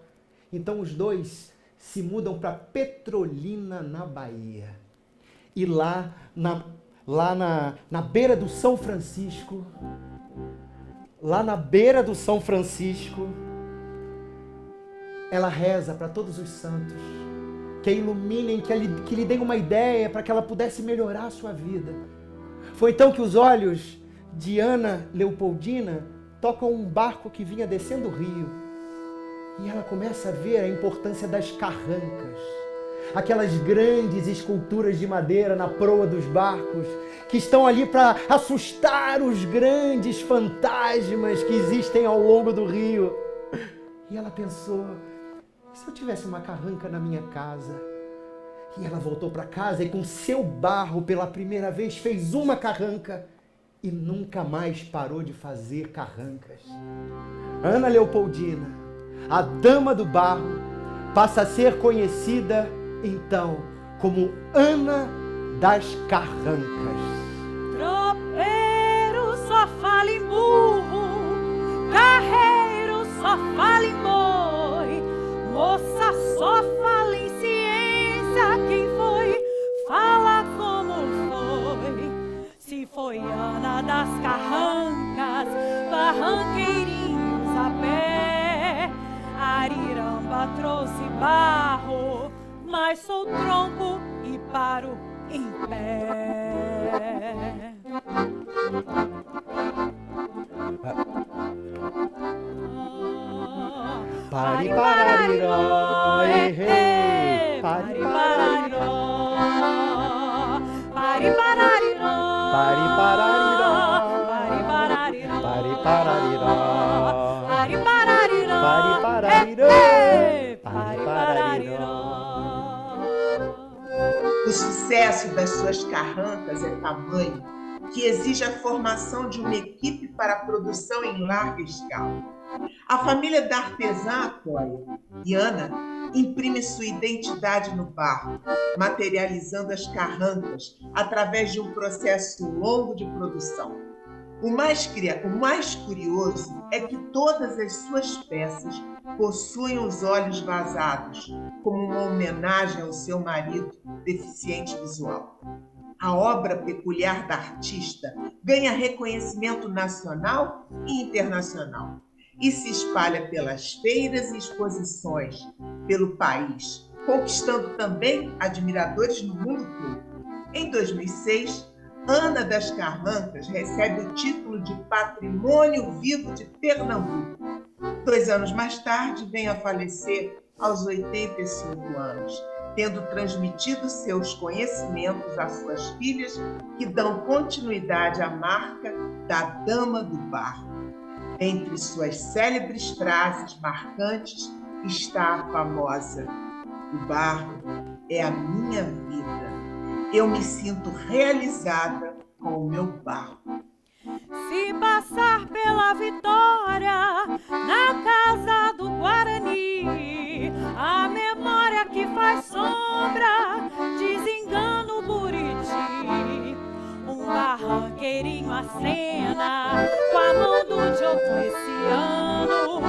Então os dois se mudam para Petrolina, na Bahia. E lá na beira do São Francisco, ela reza para todos os santos que a iluminem, que lhe deem uma ideia para que ela pudesse melhorar a sua vida. Foi então que os olhos de Ana Leopoldina tocam um barco que vinha descendo o rio. E ela começa a ver a importância das carrancas, aquelas grandes esculturas de madeira na proa dos barcos, que estão ali para assustar os grandes fantasmas que existem ao longo do rio. E ela pensou, e se eu tivesse uma carranca na minha casa? E ela voltou para casa e com seu barro, pela primeira vez, fez uma carranca e nunca mais parou de fazer carrancas. Ana Leopoldina, a dama do barro, passa a ser conhecida então como Ana das Carrancas. Tropeiro só fala em burro, carreiro só fala em boi, moça só fala em ciência, quem foi, fala como foi. Se foi Ana das Carrancas, barranqueirinhos a pé, Ariramba trouxe barro, mas sou tronco e paro em pé. Pari parariró, hey, pari parariró, pari parariró, pari parariró, pari parariró, pari parariró, pari parariró, pari parariró, pari parariró. O sucesso das suas carrancas é tamanho que exige a formação de uma equipe para a produção em larga escala. A família da artesã apoia e Ana imprime sua identidade no barro, materializando as carrancas através de um processo longo de produção. O mais curioso é que todas as suas peças possuem os olhos vazados, como uma homenagem ao seu marido deficiente visual. A obra peculiar da artista ganha reconhecimento nacional e internacional e se espalha pelas feiras e exposições pelo país, conquistando também admiradores no mundo todo. Em 2006, Ana das Carrancas recebe o título de Patrimônio Vivo de Pernambuco. 2 anos mais tarde, vem a falecer aos 85 anos, tendo transmitido seus conhecimentos às suas filhas, que dão continuidade à marca da Dama do Barro. Entre suas célebres frases marcantes está a famosa: "O barro é a minha vida. Eu me sinto realizada com o meu barro." Se passar pela Vitória, na casa do Guarani, a memória que faz sombra desengana o Buriti. Um barranqueirinho acena com a mão do Diocleciano, o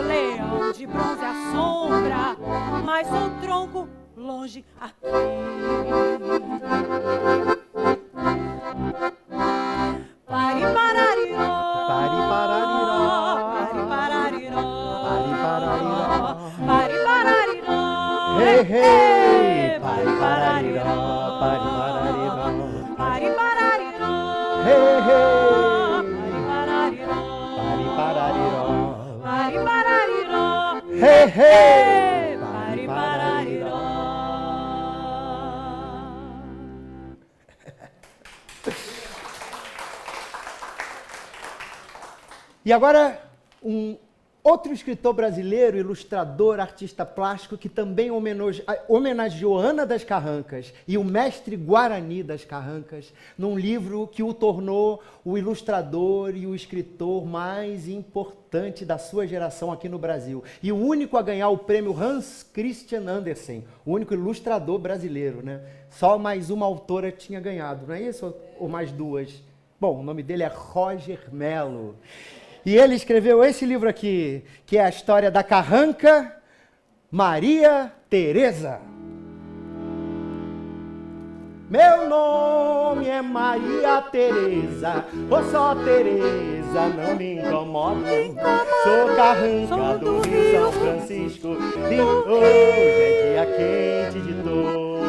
leão de bronze assombra, mas o tronco longe aqui. Pari parariró, Pari parariró, pari parariró, pari parariró, pari parariró, hey, hey, pari parariró, pari parariró, pari parariró, hey, hey, pari parariró, pari parariró, pari parariró, hey, hey, pari parariró. E agora, um Outro escritor brasileiro, ilustrador, artista plástico, que também homenageou Ana das Carrancas e o mestre Guarani das Carrancas, num livro que o tornou o ilustrador e o escritor mais importante da sua geração aqui no Brasil. E o único a ganhar o prêmio Hans Christian Andersen, o único ilustrador brasileiro, né? Só mais uma autora tinha ganhado, não é isso? Ou mais duas? Bom, o nome dele é Roger Mello. E ele escreveu esse livro aqui, que é a história da carranca Maria Teresa. Meu nome é Maria Teresa, ô só Teresa, não me incomoda. Sou carranca do Rio São Francisco e hoje é dia quente de dor.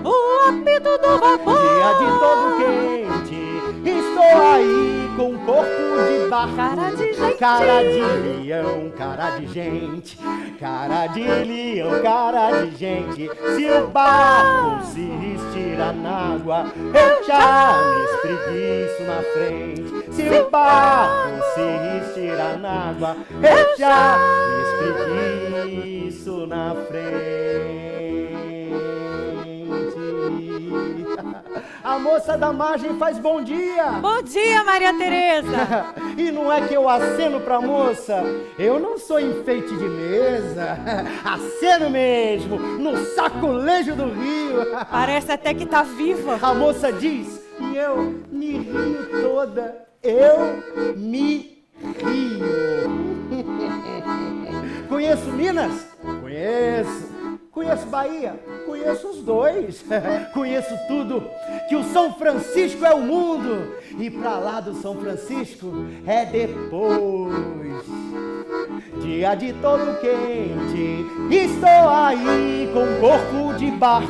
O apito do vapor. Dia de todo quente, estou aí com um corpo de barco. Cara de gente. Cara de leão, cara de gente. Cara de leão, cara de gente. Se o barco se estirar na água, eu já me espreguiço na frente. Se o barco se estirar na água, eu já me espreguiço na frente. A moça da margem faz bom dia. Bom dia, Maria Teresa. E não é que eu aceno pra moça, eu não sou enfeite de mesa. Aceno mesmo, no sacolejo do rio. Parece até que tá viva. A moça diz, e eu me rio toda, eu me rio. Conheço Minas? Conheço. Conheço Bahia? Conheço os dois. Conheço tudo. Que o São Francisco é o mundo. E pra lá do São Francisco é depois. Dia de todo quente, estou aí com corpo de barco.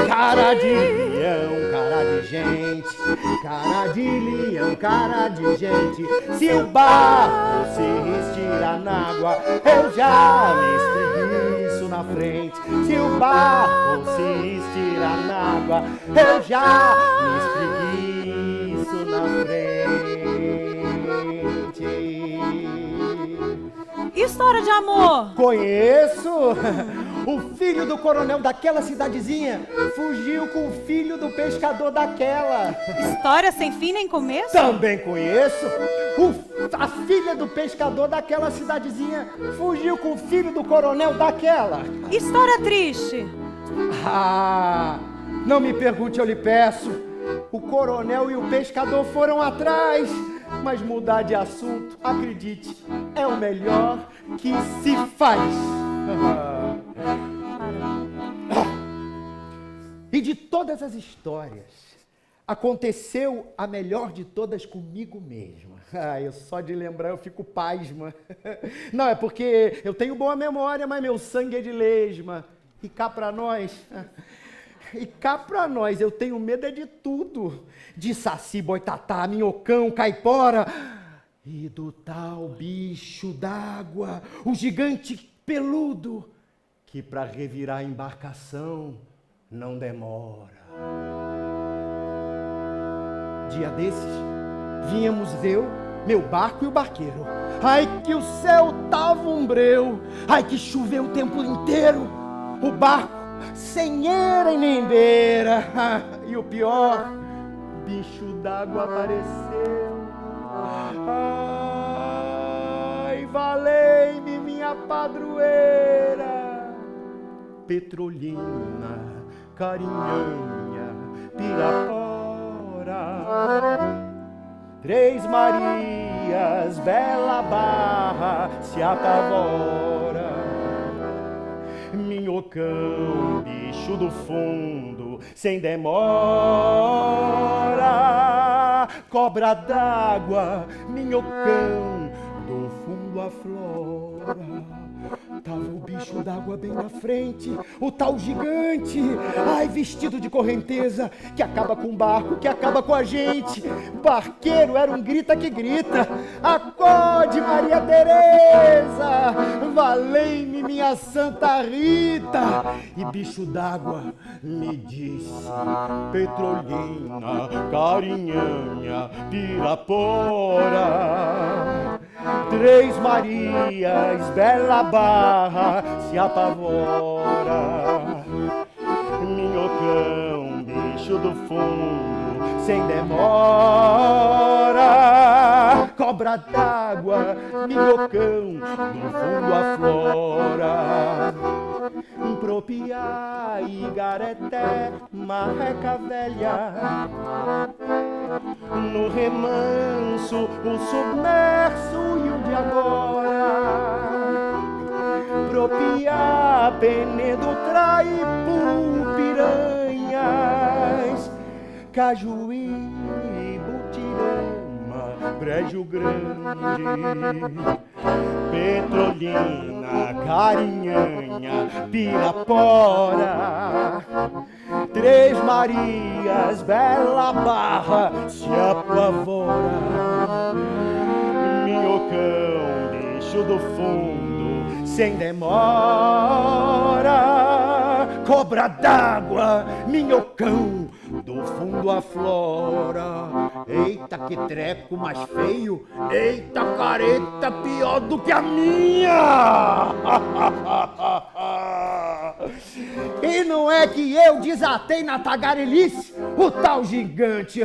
Cara de leão, cara de gente. Cara de leão, cara de gente. Se o barco se estirar na água, eu já me espreguiço na frente. Se o barco se estirar na água, eu já me espreguiço na frente. História de amor. Conheço! O filho do coronel daquela cidadezinha fugiu com o filho do pescador daquela. História sem fim nem começo. Também conheço! A filha do pescador daquela cidadezinha fugiu com o filho do coronel daquela. História triste. Ah, não me pergunte, eu lhe peço. O coronel e o pescador foram atrás. Mas mudar de assunto, acredite, é o melhor que se faz. E de todas as histórias, aconteceu a melhor de todas comigo mesma. Eu só de lembrar eu fico pasma. Não, é porque eu tenho boa memória, mas meu sangue é de lesma. E cá pra nós... E cá pra nós, eu tenho medo é de tudo. De saci, boitatá, minhocão, caipora. E do tal bicho d'água, o gigante peludo, que pra revirar a embarcação não demora. Dia desses, vínhamos eu, meu barco e o barqueiro. Ai que o céu tava um breu, ai que choveu o tempo inteiro. O barco sem eira e nem beira. E o pior, bicho d'água apareceu. Ai, valei-me minha padroeira. Petrolina, Carinhanha, Pirapora. Três Marias, Bela Barra se apavora. Minhocão, bicho do fundo, sem demora. Cobra d'água, minhocão, do fundo aflora. Tava o bicho d'água bem na frente, o tal gigante, ai, vestido de correnteza, que acaba com o barco, que acaba com a gente. Barqueiro era um grita que grita. Acorde, Maria Teresa, valei-me minha pra Santa Rita. E bicho d'água me disse: Petrolina, Carinhanha, Pirapora. Três Marias, Bela Barra, se apavora. Minhocão, bicho do fundo, sem demora. Cobra d'água, minhocão, no fundo aflora. Propiá, Igarete, marreca velha. No remanso, o submerso e o de agora. Propiá, Penedo, Traipu, piranhas. Cajuí, Butirama, Brejo Grande. Petrolina, Carinhanha, Pirapora. Três Marias, Bela Barra, se apavora. Minhocão, bicho do fundo, sem demora. Cobra d'água, minhocão, do fundo aflora. Eita, que treco mais feio. Eita, careta pior do que a minha. E não é que eu desatei na tagarelice o tal gigante.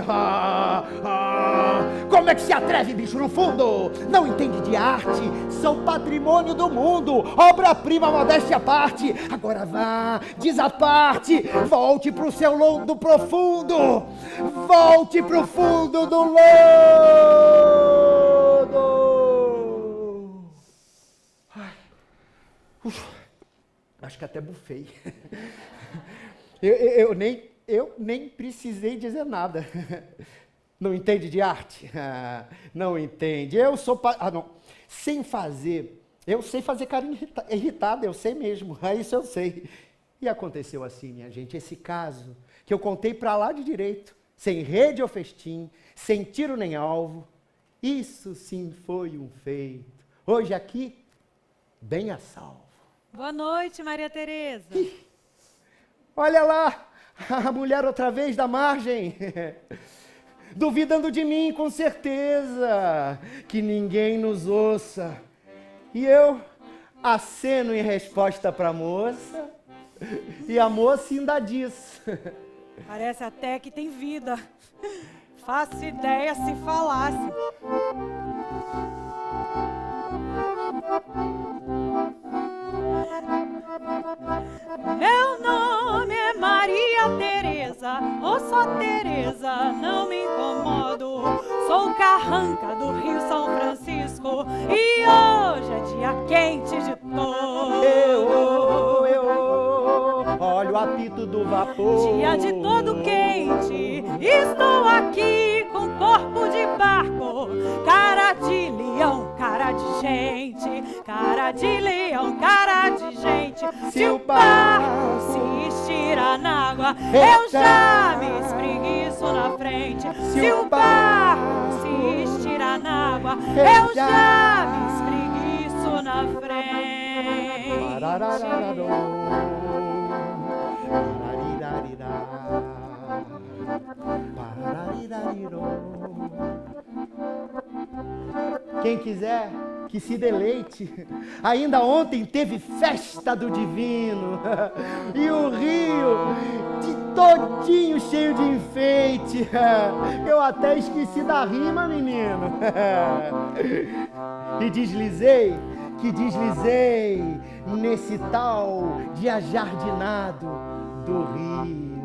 Como é que se atreve, bicho, no fundo? Não entende de arte? São patrimônio do mundo, obra-prima, modéstia à parte. Agora vá, desaparte, volte pro seu lodo profundo. Volte pro fundo do lodo. Ai. Acho que até bufei. Eu nem precisei dizer nada. Não entende de arte? Não entende. Eu sou... não. Sem fazer... Eu sei fazer carinha irritada, eu sei mesmo. Isso eu sei. E aconteceu assim, minha gente, esse caso que eu contei pra lá de direito, sem rede ou festim, sem tiro nem alvo. Isso sim foi um feito. Hoje aqui, bem a salvo. Boa noite, Maria Tereza. Olha lá, a mulher outra vez da margem. Duvidando de mim, com certeza, que ninguém nos ouça. E eu aceno em resposta para a moça, e a moça ainda diz: Parece até que tem vida. Faço ideia se falasse. Meu nome é Maria Tereza, ou só Tereza, não me incomodo. Sou carranca do Rio São Francisco e hoje é dia quente de todo. Olha o apito do vapor. Dia de todo quente, estou aqui com corpo de barco. Cara de leão, cara de gente. Cara de leão, cara de gente. Se o barco se estira na água, eu já me espreguiço na frente. Se o barco se estira na água, eu já me espreguiço na frente. Quem quiser que se deleite, ainda ontem teve festa do divino e o rio de todinho cheio de enfeite. Eu até esqueci da rima, menino. E deslizei nesse tal de ajardinado do rio.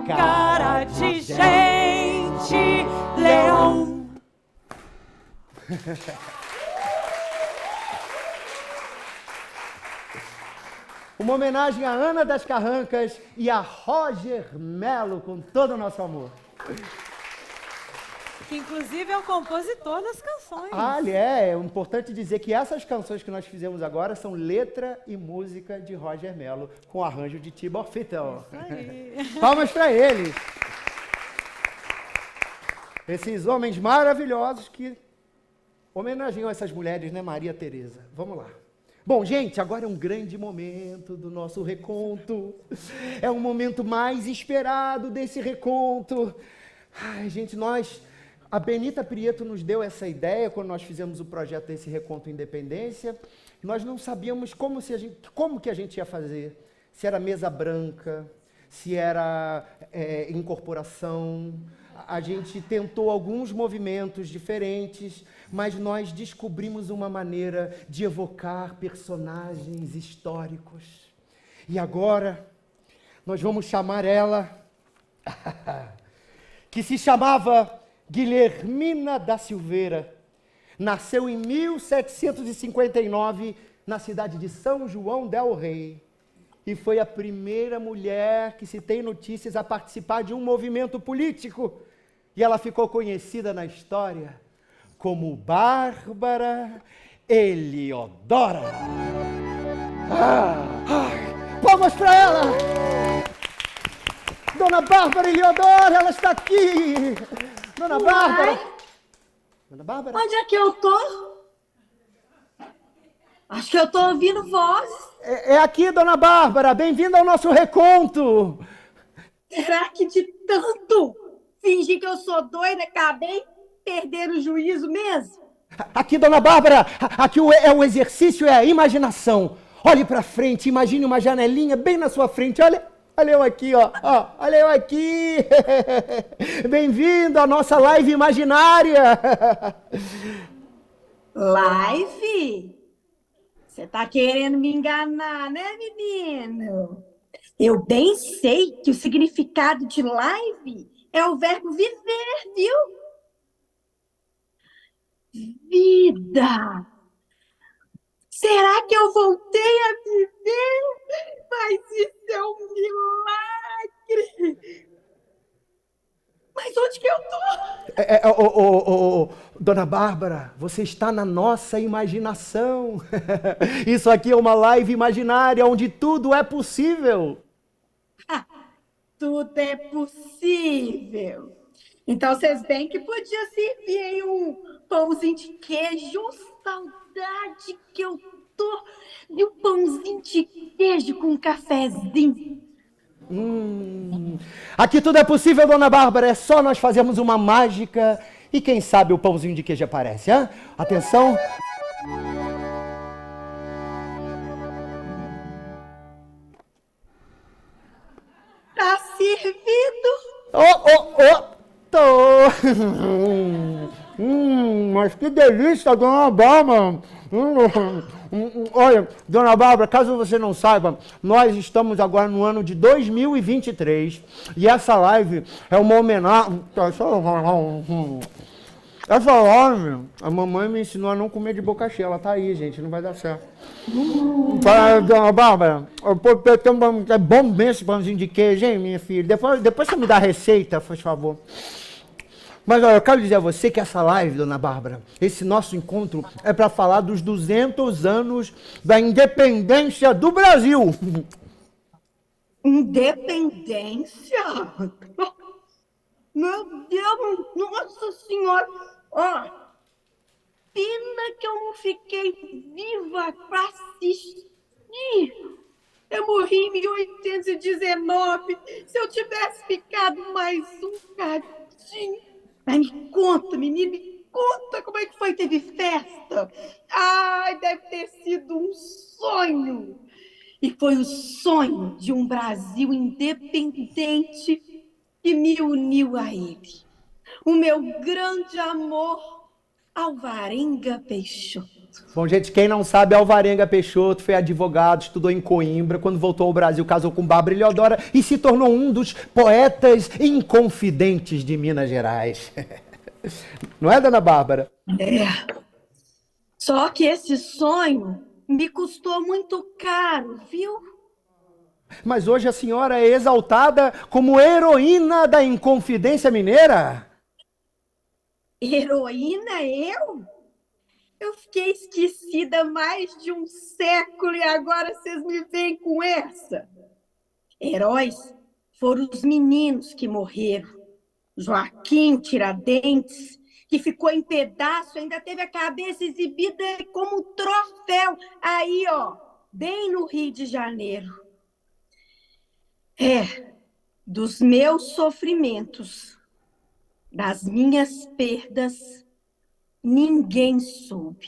Cara de gente, leão. Uma homenagem a Ana das Carrancas e a Roger Melo, com todo o nosso amor. Que inclusive é o compositor das canções. É importante dizer que essas canções que nós fizemos agora são letra e música de Roger Melo, com arranjo de Tibor Fittel. Isso aí. Palmas para eles. Esses homens maravilhosos que Homenagem a essas mulheres, né, Maria Tereza? Vamos lá. Bom, gente, agora é um grande momento do nosso reconto. É o momento mais esperado desse reconto. Ai, gente, a Benita Prieto nos deu essa ideia quando nós fizemos o projeto desse Reconto Independência. Nós não sabíamos como que a gente ia fazer. Se era mesa branca, se era incorporação. A gente tentou alguns movimentos diferentes, mas nós descobrimos uma maneira de evocar personagens históricos. E agora, nós vamos chamar ela, que se chamava Guilhermina da Silveira. Nasceu em 1759, na cidade de São João del Rei. E foi a primeira mulher que se tem notícias a participar de um movimento político. E ela ficou conhecida na história como Bárbara Heliodora. Palmas para ela! Dona Bárbara Heliodora, ela está aqui! Dona Bárbara! Dona Bárbara? Onde é que eu tô? Acho que eu tô ouvindo voz. É aqui, Dona Bárbara! Bem-vinda ao nosso reconto! Será que de tanto fingir que eu sou doida, acabei perdendo o juízo mesmo? Aqui, Dona Bárbara! Aqui é o exercício, é a imaginação. Olhe para frente, imagine uma janelinha bem na sua frente. Olha eu aqui, ó. Olha eu aqui. Bem-vindo à nossa live imaginária. Live? Você tá querendo me enganar, né, menino? Eu bem sei que o significado de live é o verbo viver, viu? Vida! Será que eu voltei a viver? Mas isso é um milagre! Mas onde que eu tô? Dona Bárbara, você está na nossa imaginação. Isso aqui é uma live imaginária onde tudo é possível. Tudo é possível. Então, vocês bem que podiam servir aí um pãozinho de queijo. Saudade que eu tô de um pãozinho de queijo com um cafezinho. Aqui tudo é possível, Dona Bárbara. É só nós fazermos uma mágica e quem sabe o pãozinho de queijo aparece, hein? Atenção. Tá servido? Tô. Mas que delícia, Dona Bárbara. Olha, Dona Bárbara, caso você não saiba, nós estamos agora no ano de 2023 e essa live é uma homenagem. Essa live, a mamãe me ensinou a não comer de boca cheia. Ela tá aí, gente, não vai dar certo. Dona Bárbara, é bom mesmo esse pãozinho de queijo, hein, minha filha? Depois você me dá a receita, por favor. Mas olha, eu quero dizer a você que essa live, Dona Bárbara, esse nosso encontro é para falar dos 200 anos da independência do Brasil. Independência? Meu Deus, nossa senhora! Ó, pena que eu não fiquei viva para assistir. Eu morri em 1819. Se eu tivesse ficado mais um cadinho. Mas me conta, menino, me conta como é que foi. Teve festa? Ai, deve ter sido um sonho. E foi o sonho de um Brasil independente que me uniu a ele. O meu grande amor, Alvarenga Peixoto. Bom, gente, quem não sabe, Alvarenga Peixoto foi advogado, estudou em Coimbra, quando voltou ao Brasil, casou com Bárbara Heliodora e se tornou um dos poetas inconfidentes de Minas Gerais. Não é, Dona Bárbara? É. Só que esse sonho me custou muito caro, viu? Mas hoje a senhora é exaltada como heroína da Inconfidência Mineira? Heroína, eu? Eu fiquei esquecida há mais de um século e agora vocês me vêm com essa. Heróis foram os meninos que morreram. Joaquim Tiradentes que ficou em pedaço, ainda teve a cabeça exibida como troféu. Aí, ó, bem no Rio de Janeiro. Dos meus sofrimentos, das minhas perdas, ninguém soube.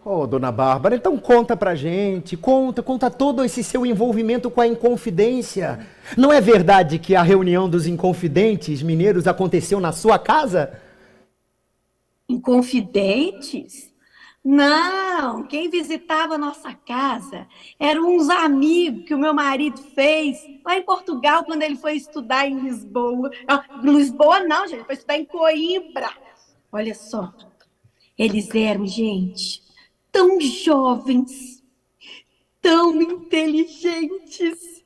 Oh, dona Bárbara, então conta pra gente, conta todo esse seu envolvimento com a Inconfidência. Não é verdade que a reunião dos Inconfidentes mineiros aconteceu na sua casa? Inconfidentes? Não, quem visitava a nossa casa eram uns amigos que o meu marido fez lá em Portugal, quando ele foi estudar em Lisboa. Lisboa não, gente, ele foi estudar em Coimbra. Olha só, eles eram, gente, tão jovens, tão inteligentes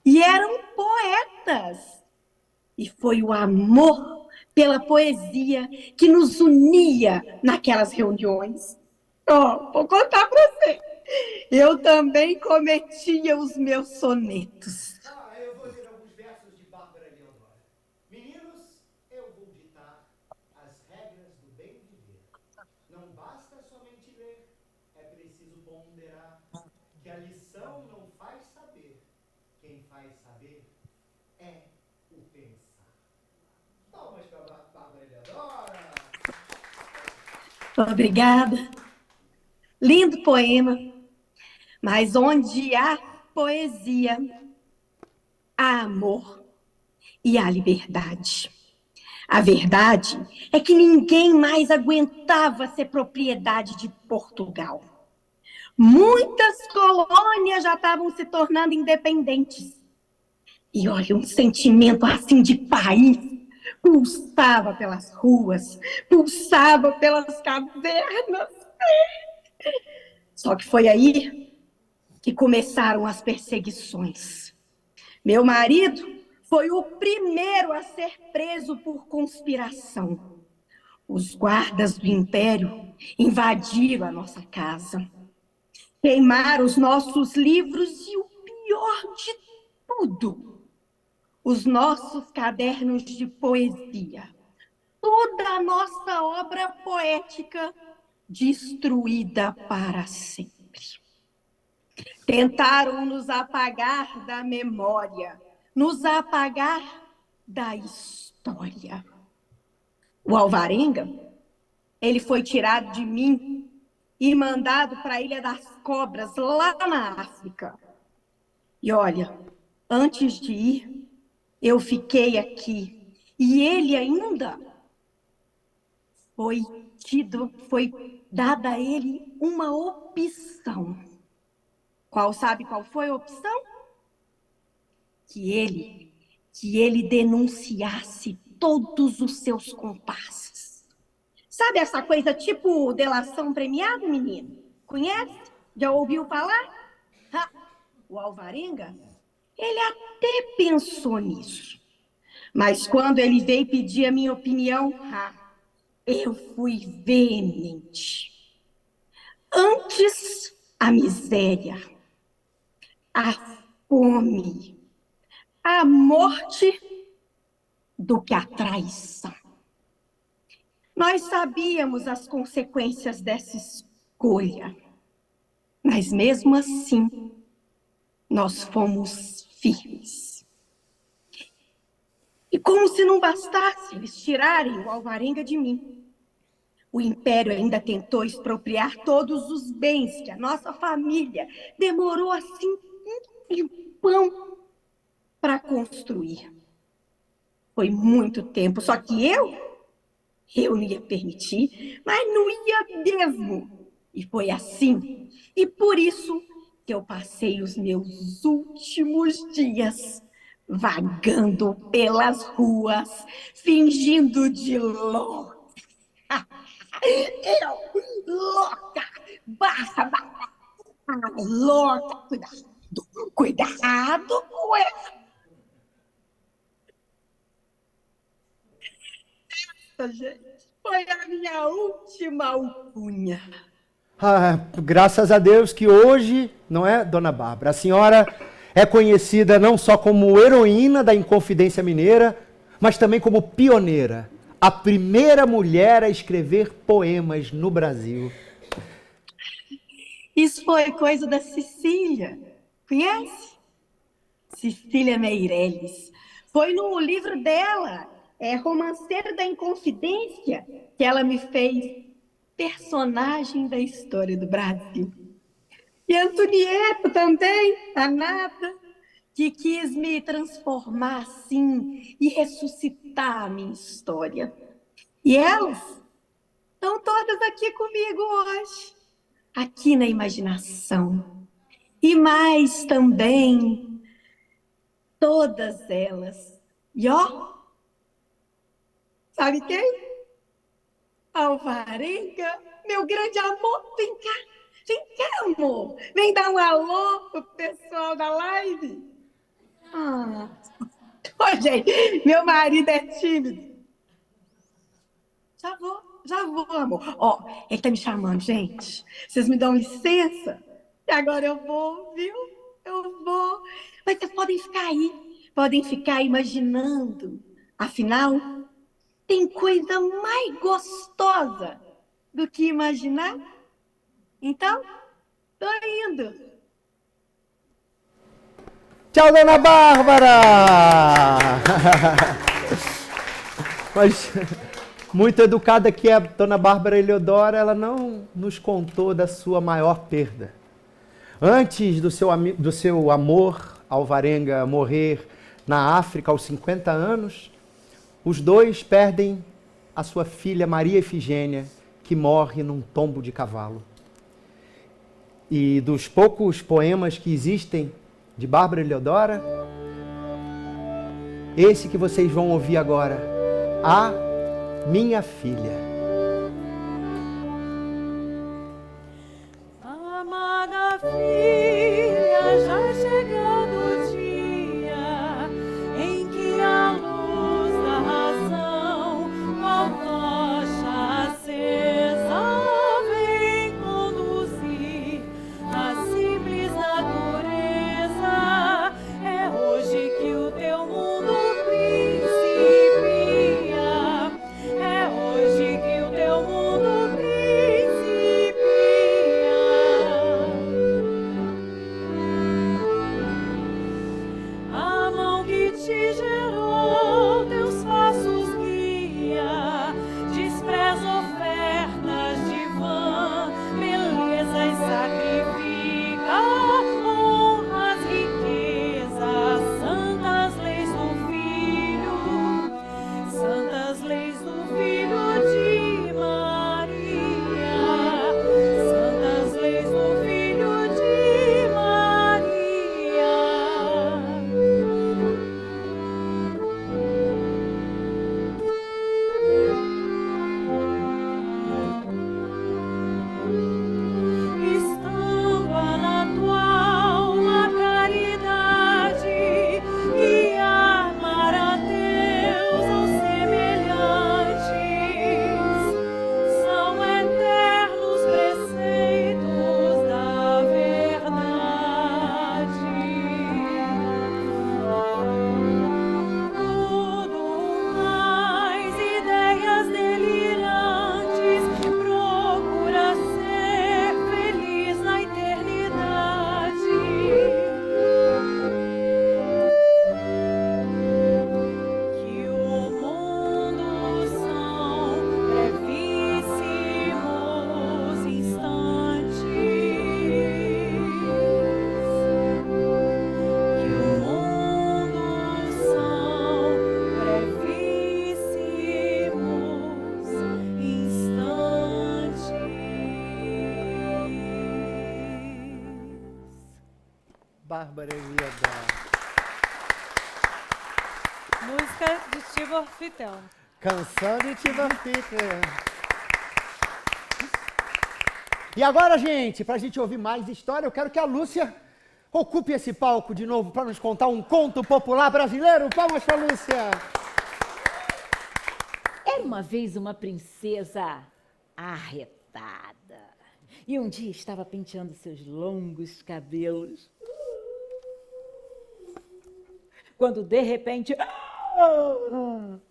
e eram poetas. E foi o amor pela poesia que nos unia naquelas reuniões. Vou contar para você. Eu também cometia os meus sonetos. Eu vou ler alguns versos de Bárbara Leonora. Meninos, eu vou ditar as regras do bem viver. Não basta somente ler, é preciso ponderar que a lição não faz saber. Quem faz saber é o pensar. Palmas para Bárbara Leonora. Obrigada. Lindo poema. Mas onde há poesia, há amor e há liberdade. A verdade é que ninguém mais aguentava ser propriedade de Portugal. Muitas colônias já estavam se tornando independentes. E olha, um sentimento assim de país pulsava pelas ruas, pulsava pelas cavernas. Só que foi aí que começaram as perseguições. Meu marido foi o primeiro a ser preso por conspiração. Os guardas do Império invadiram a nossa casa, queimaram os nossos livros e o pior de tudo, os nossos cadernos de poesia. Toda a nossa obra poética destruída para sempre. Tentaram nos apagar da memória, nos apagar da história. O Alvarenga, ele foi tirado de mim e mandado para a Ilha das Cobras, lá na África. E olha, antes de ir, eu fiquei aqui. E ele ainda foi dada a ele uma opção. Sabe qual foi a opção? Que ele denunciasse todos os seus comparsas. Sabe essa coisa tipo delação premiada, menino? Conhece? Já ouviu falar? O Alvarenga, ele até pensou nisso. Mas quando ele veio pedir a minha opinião, eu fui veemente. Antes, a miséria, a fome, a morte do que a traição. Nós sabíamos as consequências dessa escolha, mas mesmo assim, nós fomos firmes. E como se não bastasse eles tirarem o Alvarenga de mim, o Império ainda tentou expropriar todos os bens que a nossa família demorou assim um tempão para construir. Foi muito tempo, só que eu não ia permitir, mas não ia mesmo. E foi assim. E por isso que eu passei os meus últimos dias vagando pelas ruas, fingindo de louca. Eu, louca, louca, cuidado com ela. Essa, gente, foi a minha última alcunha. Graças a Deus que hoje, não é, dona Bárbara? A senhora é conhecida não só como heroína da Inconfidência Mineira, mas também como pioneira. a primeira mulher a escrever poemas no Brasil? Isso foi coisa da Cecília. Conhece? Cecília Meirelles. Foi no livro dela, Romanceiro da Inconfidência, que ela me fez personagem da história do Brasil. E Antonieta também, danada, que quis me transformar assim e ressuscitar a minha história. E elas estão todas aqui comigo hoje, aqui na imaginação. E mais também, todas elas. E ó, sabe quem? Alvarenga, meu grande amor, vem cá, amor. Vem dar um alô pro pessoal da live. Ô, gente, meu marido é tímido. Já vou, amor. Ó, ele tá me chamando, gente. Vocês me dão licença? E agora eu vou, viu? Eu vou. Mas vocês podem ficar aí, podem ficar imaginando. Afinal, tem coisa mais gostosa do que imaginar? Então, tô indo. Tchau, Dona Bárbara! Mas, muito educada que é a Dona Bárbara Eliodora, ela não nos contou da sua maior perda. Antes do seu amor, Alvarenga, morrer na África aos 50 anos, os dois perdem a sua filha Maria Efigênia, que morre num tombo de cavalo. E dos poucos poemas que existem de Bárbara Eliodora, esse que vocês vão ouvir agora, A Minha Filha. Amada filha, já chegando o dia em que a luz da razão, qual tocha acesa, vem conduzir a simples natureza. É hoje que o teu mundo principia. É hoje que o teu mundo principia. A mão que te gerou, teus passos guia, despreza ofertas de vã, beleza e sacrifica, honra as riquezas, santas leis do Filho de Maria, santas leis do Filho de Maria. Estampa na tua alma a caridade e amar a Deus aos semelhantes. São eternos preceitos da verdade. Tudo mais ideias delirantes, procura ser feliz na eternidade. Que o mundo são brevíssimos instantes. Que o mundo são brevíssimos instantes. Bárbara Eliodora. Música de Tibor Fitel. Canção de Tibor Fitter. E agora, gente, pra gente ouvir mais história, eu quero que a Lúcia ocupe esse palco de novo para nos contar um conto popular brasileiro. Palmas pra Lúcia. Era uma vez uma princesa arretada. E um dia estava penteando seus longos cabelos. Quando, de repente,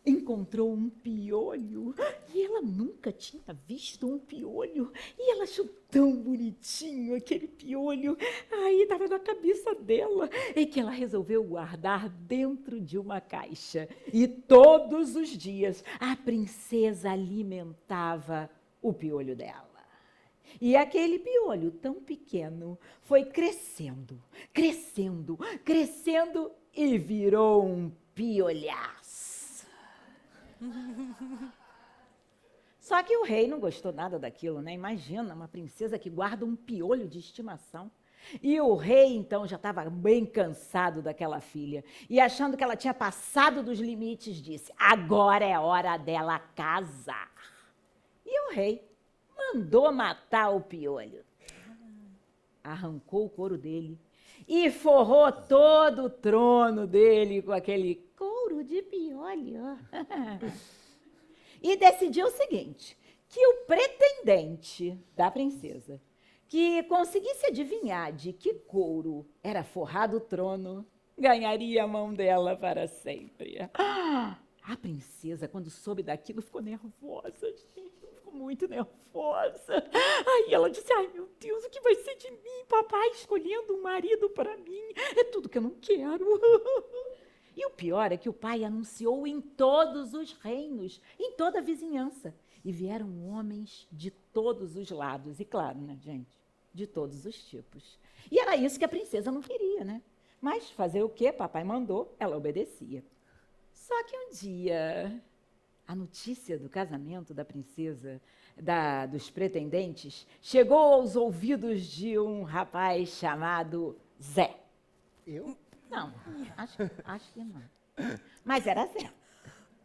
encontrou um piolho e ela nunca tinha visto um piolho e ela achou tão bonitinho aquele piolho. Aí estava na cabeça dela e que ela resolveu guardar dentro de uma caixa. E todos os dias a princesa alimentava o piolho dela. E aquele piolho tão pequeno foi crescendo, crescendo, crescendo e virou um piolhaço. Só que o rei não gostou nada daquilo, né? Imagina, uma princesa que guarda um piolho de estimação. E o rei, então, já estava bem cansado daquela filha. E achando que ela tinha passado dos limites, disse, agora é hora dela casar. E o rei mandou matar o piolho. Arrancou o couro dele e forrou todo o trono dele com aquele couro de piolho. E decidiu o seguinte, que o pretendente da princesa que conseguisse adivinhar de que couro era forrado o trono, ganharia a mão dela para sempre. A princesa, quando soube daquilo, ficou nervosa, gente. Ficou muito nervosa. Aí ela disse, ai, meu Deus, o que vai ser de mim? Papai escolhendo um marido para mim. É tudo que eu não quero. E o pior é que o pai anunciou em todos os reinos, em toda a vizinhança. E vieram homens de todos os lados. E claro, né, gente? De todos os tipos. E era isso que a princesa não queria, né? Mas fazer o quê? Papai mandou, ela obedecia. Só que um dia, a notícia do casamento da princesa, dos pretendentes, chegou aos ouvidos de um rapaz chamado Zé. Eu? Não, acho que não. Mas era Zé.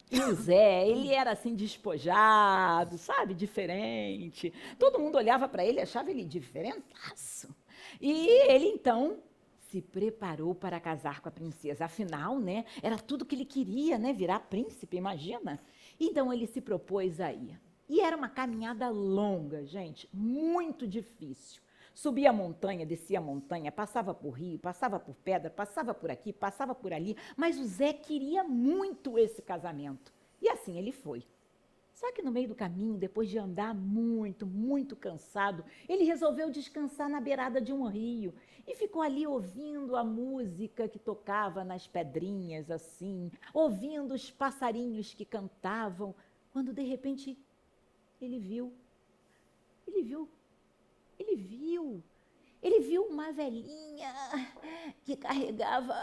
E o Zé, ele era assim despojado, sabe, diferente. Todo mundo olhava para ele e achava ele diferentaço. E ele, então, se preparou para casar com a princesa. Afinal, né, era tudo que ele queria, né, virar príncipe, imagina. Então ele se propôs a ir. E era uma caminhada longa, gente, muito difícil. Subia a montanha, descia a montanha, passava por rio, passava por pedra, passava por aqui, passava por ali, mas o Zé queria muito esse casamento. E assim ele foi. Só que no meio do caminho, depois de andar muito, muito cansado, ele resolveu descansar na beirada de um rio e ficou ali ouvindo a música que tocava nas pedrinhas, assim, ouvindo os passarinhos que cantavam, quando de repente ele viu uma velhinha que carregava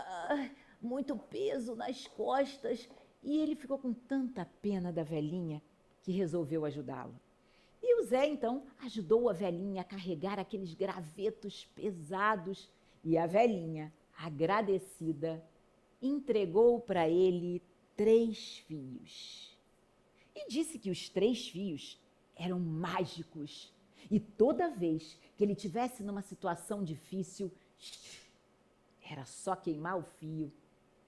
muito peso nas costas e ele ficou com tanta pena da velhinha que resolveu ajudá-la. E o Zé, então, ajudou a velhinha a carregar aqueles gravetos pesados e a velhinha, agradecida, entregou para ele 3 fios. E disse que os 3 fios eram mágicos. E toda vez que ele estivesse numa situação difícil, era só queimar o fio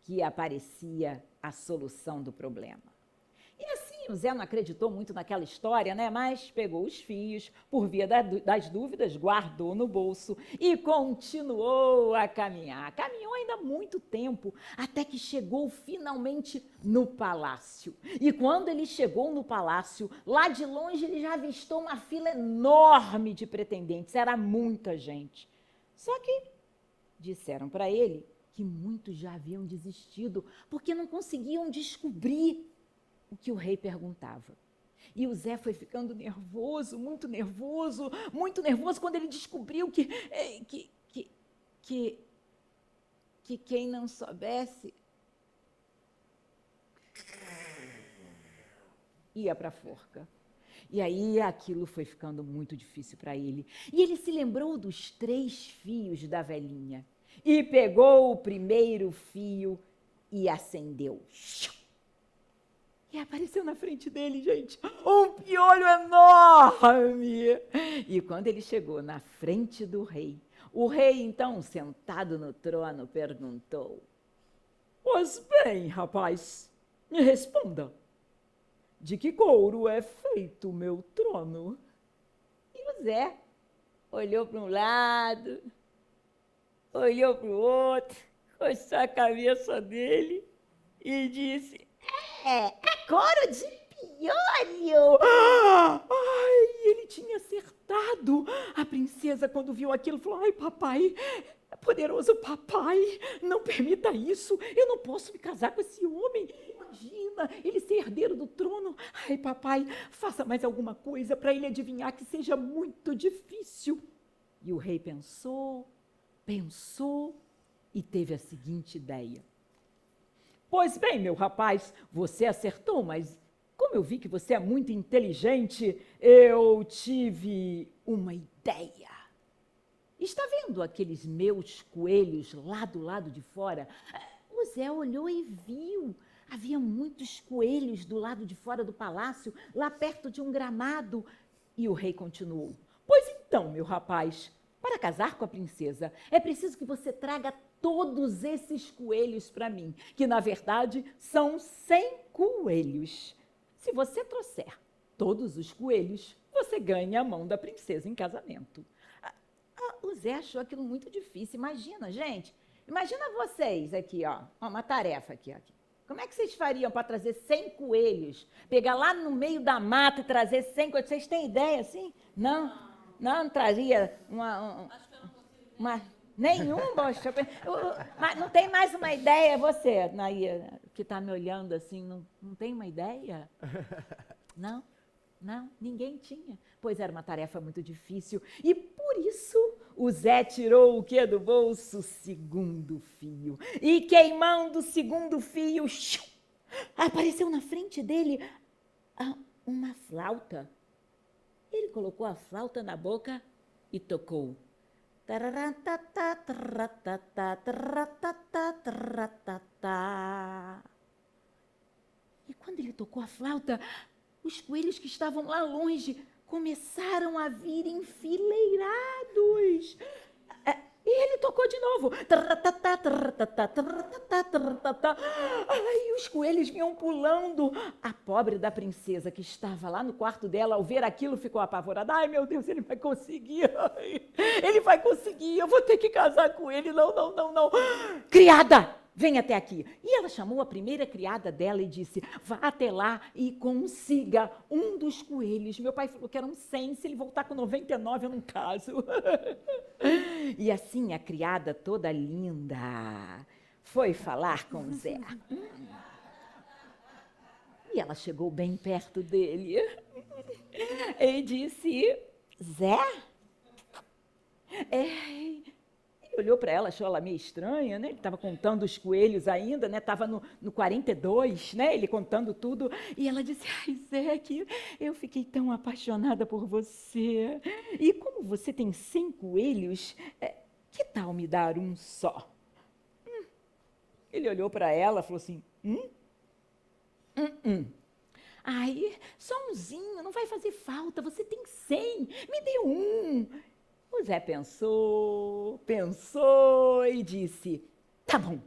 que aparecia a solução do problema. E assim, o Zé não acreditou muito naquela história, né? Mas pegou os fios, por via das dúvidas, guardou no bolso e continuou a caminhar. Caminhou ainda muito tempo, até que chegou finalmente no palácio. E quando ele chegou no palácio, lá de longe ele já avistou uma fila enorme de pretendentes. Era muita gente. Só que disseram para ele que muitos já haviam desistido, porque não conseguiam descobrir o que o rei perguntava. E o Zé foi ficando nervoso, muito nervoso, quando ele descobriu que quem não soubesse ia para a forca. E aí aquilo foi ficando muito difícil para ele. E ele se lembrou dos 3 fios da velhinha e pegou o primeiro fio e acendeu. E apareceu na frente dele, gente, um piolho enorme. E quando ele chegou na frente do rei, o rei, então, sentado no trono, perguntou: pois bem, rapaz, me responda, de que couro é feito o meu trono? E o Zé olhou para um lado, olhou para o outro, coçou a cabeça dele e disse: é couro de piolho. Ai, ele tinha acertado. A princesa, quando viu aquilo, falou: ai, papai, poderoso papai, não permita isso. Eu não posso me casar com esse homem. Imagina, ele ser herdeiro do trono. Ai, papai, faça mais alguma coisa para ele adivinhar que seja muito difícil. E o rei pensou e teve a seguinte ideia. Pois bem, meu rapaz, você acertou, mas como eu vi que você é muito inteligente, eu tive uma ideia. Está vendo aqueles meus coelhos lá do lado de fora? O Zé olhou e viu. Havia muitos coelhos do lado de fora do palácio, lá perto de um gramado. E o rei continuou. Pois então, meu rapaz, para casar com a princesa, é preciso que você traga todos esses coelhos para mim, que na verdade são 100 coelhos. Se você trouxer todos os coelhos, você ganha a mão da princesa em casamento. O Zé achou aquilo muito difícil. Imagina, gente, imagina vocês aqui, ó, uma tarefa aqui, ó. Como é que vocês fariam para trazer 100 coelhos? Pegar lá no meio da mata e trazer 100 coelhos? Vocês têm ideia assim? Não traria uma nenhum, poxa. Mas não tem mais uma ideia, você, Nair, que está me olhando assim, não tem uma ideia? Não, ninguém tinha. Pois era uma tarefa muito difícil. E por isso o Zé tirou o quê do bolso? O segundo fio. E queimando o segundo fio, apareceu na frente dele uma flauta. Ele colocou a flauta na boca e tocou. E quando ele tocou a flauta, os coelhos que estavam lá longe começaram a vir enfileirados. E ele tocou de novo. Ai, os coelhos vinham pulando. A pobre da princesa, que estava lá no quarto dela, ao ver aquilo, ficou apavorada. Ai, meu Deus, ele vai conseguir. Ele vai conseguir. Eu vou ter que casar com ele. Não. Criada! Vem até aqui. E ela chamou a primeira criada dela e disse: vá até lá e consiga um dos coelhos. Meu pai falou que eram 100, se ele voltar com 99 eu não caso. E assim a criada toda linda foi falar com o Zé. E ela chegou bem perto dele e disse: Zé? Ele olhou para ela, achou ela meio estranha, né? Ele estava contando os coelhos ainda, né? Estava no 42, né? Ele contando tudo. E ela disse: ai, Zé, que eu fiquei tão apaixonada por você. E como você tem 100 coelhos, que tal me dar um só? Ele olhou para ela e falou assim: Ai, só umzinho, não vai fazer falta, você tem 100, me dê um. O Zé pensou e disse: tá bom,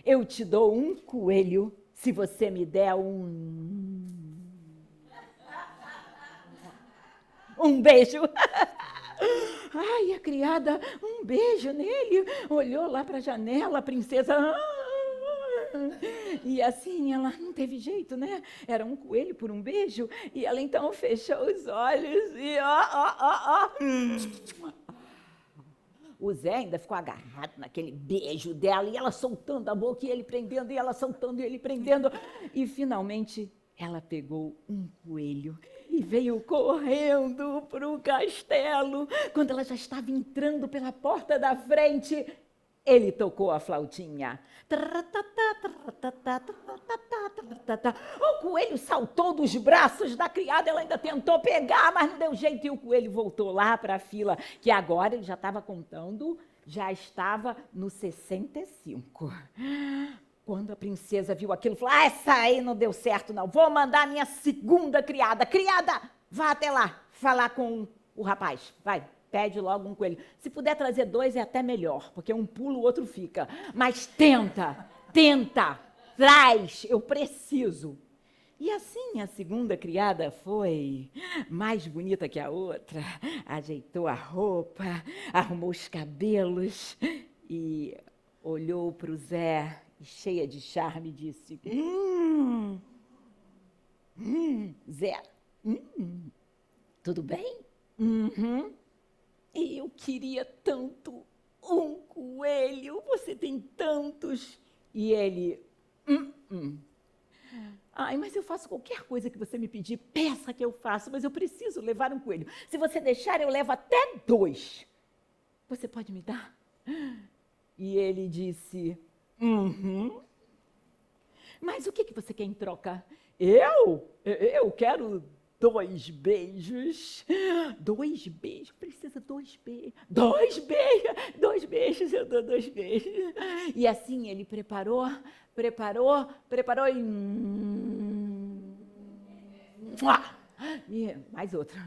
eu te dou um coelho se você me der um beijo. Ai, a criada, um beijo nele, olhou lá para a janela, a princesa... E assim, ela não teve jeito, né? Era um coelho por um beijo, e ela então fechou os olhos e O Zé ainda ficou agarrado naquele beijo dela, e ela soltando a boca, e ele prendendo, e ela soltando, e ele prendendo. E finalmente ela pegou um coelho e veio correndo para o castelo. Quando ela já estava entrando pela porta da frente, ele tocou a flautinha. O coelho saltou dos braços da criada, ela ainda tentou pegar, mas não deu jeito, e o coelho voltou lá para a fila, que agora ele já estava contando, já estava no 65. Quando a princesa viu aquilo, falou: essa aí não deu certo não, vou mandar a minha segunda criada. Criada, vá até lá falar com o rapaz, vai. Pede logo um coelho. Se puder trazer 2 é até melhor, porque um pula, o outro fica. Mas tenta, traz, eu preciso. E assim a segunda criada foi mais bonita que a outra, ajeitou a roupa, arrumou os cabelos e olhou para o Zé e, cheia de charme, disse: Zé, tudo bem? Eu queria tanto um coelho, você tem tantos. E ele: Ai, mas eu faço qualquer coisa que você me pedir, peça que eu faço, mas eu preciso levar um coelho. Se você deixar, eu levo até 2. Você pode me dar? E ele disse: Mas o que você quer em troca? Eu quero 2 beijos. 2 beijos? Precisa 2 beijos. 2 beijos? 2 beijos, eu dou 2 beijos. E assim ele preparou e mais outra.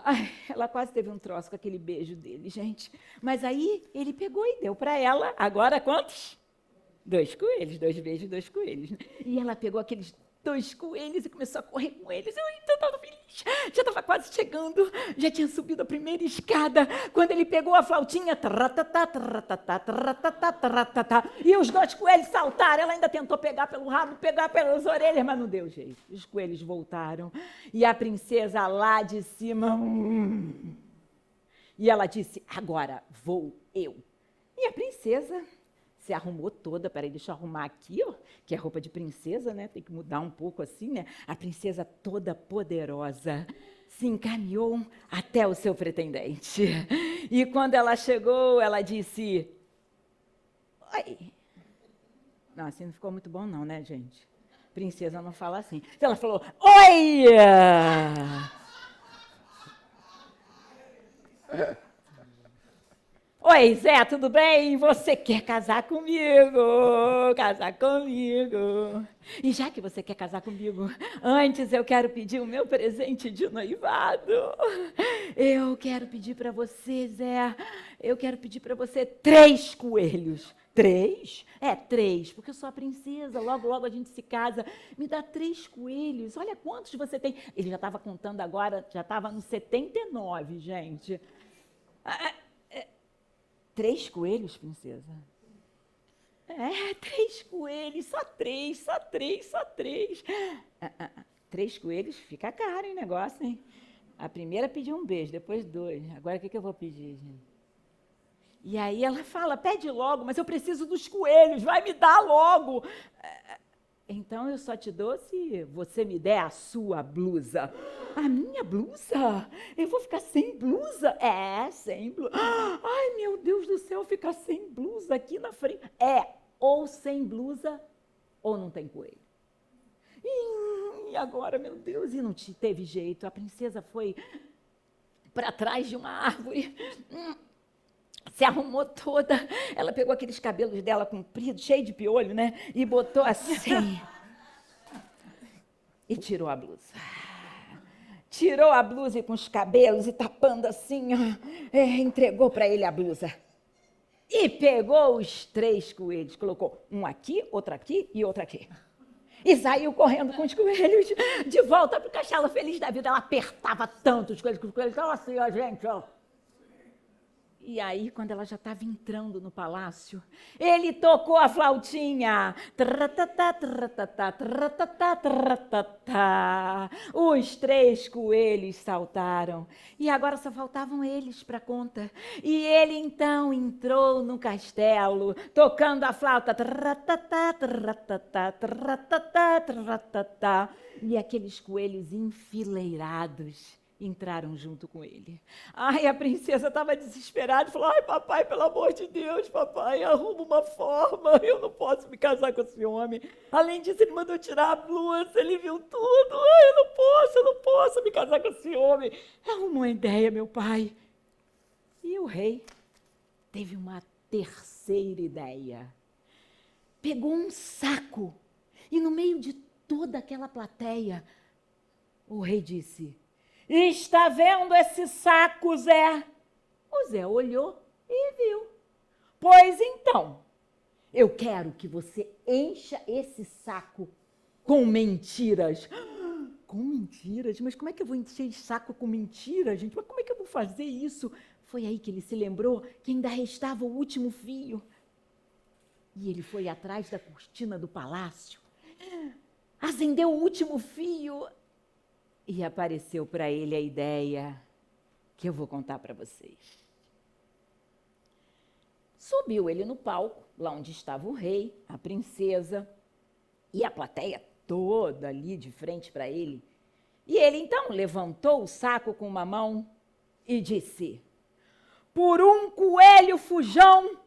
Ai, ela quase teve um troço com aquele beijo dele, gente. Mas aí ele pegou e deu para ela. Agora quantos? 2 coelhos, 2 beijos, 2 coelhos. E ela pegou aqueles 2 coelhos e começou a correr com eles. Eu então estava feliz, já estava quase chegando, já tinha subido a primeira escada, quando ele pegou a flautinha, e os 2 coelhos saltaram. Ela ainda tentou pegar pelo rabo, pegar pelas orelhas, mas não deu jeito. Os coelhos voltaram, e a princesa lá de cima, e ela disse: agora vou eu. E a princesa se arrumou toda. Peraí, deixa eu arrumar aqui, ó, que é roupa de princesa, né? Tem que mudar um pouco assim, né? A princesa toda poderosa se encaminhou até o seu pretendente. E quando ela chegou, ela disse: oi. Não, assim não ficou muito bom não, né, gente? Princesa não fala assim. Então ela falou: oi! Oi, Zé, tudo bem? Você quer casar comigo? Casar comigo. E já que você quer casar comigo, antes eu quero pedir o meu presente de noivado. Eu quero pedir para você, Zé, eu quero pedir para você 3 coelhos. 3? 3, porque eu sou a princesa, logo, logo a gente se casa. Me dá 3 coelhos, olha quantos você tem. Ele já estava contando agora, já estava no 79, gente. 3 coelhos, princesa? 3 coelhos, só 3, só 3, só 3. 3 coelhos, fica caro, hein, negócio, hein? A primeira pediu um beijo, depois 2. Agora o que eu vou pedir, gente? E aí ela fala: pede logo, mas eu preciso dos coelhos, vai me dar logo. Então eu só te dou se você me der a sua blusa. A minha blusa? Eu vou ficar sem blusa? Sem blusa. Ai, meu Deus do céu, ficar sem blusa aqui na frente. Ou sem blusa, ou não tem coelho. E agora, meu Deus, e não teve jeito. A princesa foi para trás de uma árvore, se arrumou toda. Ela pegou aqueles cabelos dela compridos, cheio de piolho, né? E botou assim. E tirou a blusa. Tirou a blusa com os cabelos e tapando assim, entregou para ele a blusa. E pegou os 3 coelhos, colocou um aqui, outro aqui e outro aqui. E saiu correndo com os coelhos de volta para o castelo, feliz da vida. Ela apertava tanto os coelhos, que os coelhos estavam assim, ó, gente, ó. E aí, quando ela já estava entrando no palácio, ele tocou a flautinha. Tratatá, tratatá, tratatá, tratatá. Os 3 coelhos saltaram. E agora só faltavam eles para a conta. E ele, então, entrou no castelo, tocando a flauta. Tratatá, tratatá, tratatá, tratatá. E aqueles coelhos enfileirados entraram junto com ele. Ai, a princesa estava desesperada, falou: ai, papai, pelo amor de Deus, papai, arruma uma forma, eu não posso me casar com esse homem. Além disso, ele mandou tirar a blusa, ele viu tudo. Ai, eu não posso me casar com esse homem. Arruma uma ideia, meu pai. E o rei teve uma terceira ideia. Pegou um saco e no meio de toda aquela plateia, o rei disse: está vendo esse saco, Zé? O Zé olhou e viu. Pois então, eu quero que você encha esse saco com mentiras. Com mentiras? Mas como é que eu vou encher esse saco com mentiras, gente? Mas como é que eu vou fazer isso? Foi aí que ele se lembrou que ainda restava o último fio. E ele foi atrás da cortina do palácio, acendeu o último fio e apareceu para ele a ideia que eu vou contar para vocês. Subiu ele no palco, lá onde estava o rei, a princesa e a plateia toda ali de frente para ele. E ele então levantou o saco com uma mão e disse: por um coelho fujão,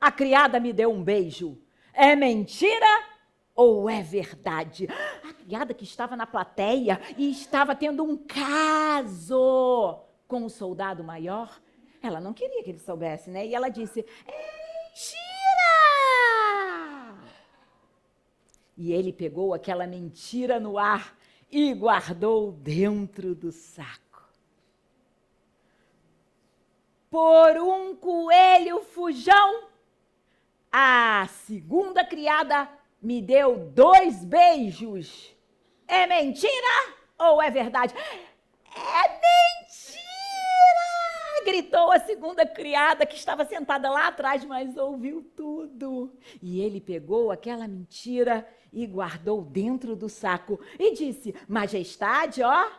a criada me deu um beijo. É mentira ou é verdade? A criada que estava na plateia e estava tendo um caso com o soldado maior, ela não queria que ele soubesse, né? E ela disse: é mentira! E ele pegou aquela mentira no ar e guardou dentro do saco. Por um coelho fujão, a segunda criada me deu 2 beijos. É mentira ou é verdade? É mentira! Gritou a segunda criada que estava sentada lá atrás, mas ouviu tudo. E ele pegou aquela mentira e guardou dentro do saco e disse: majestade, ó,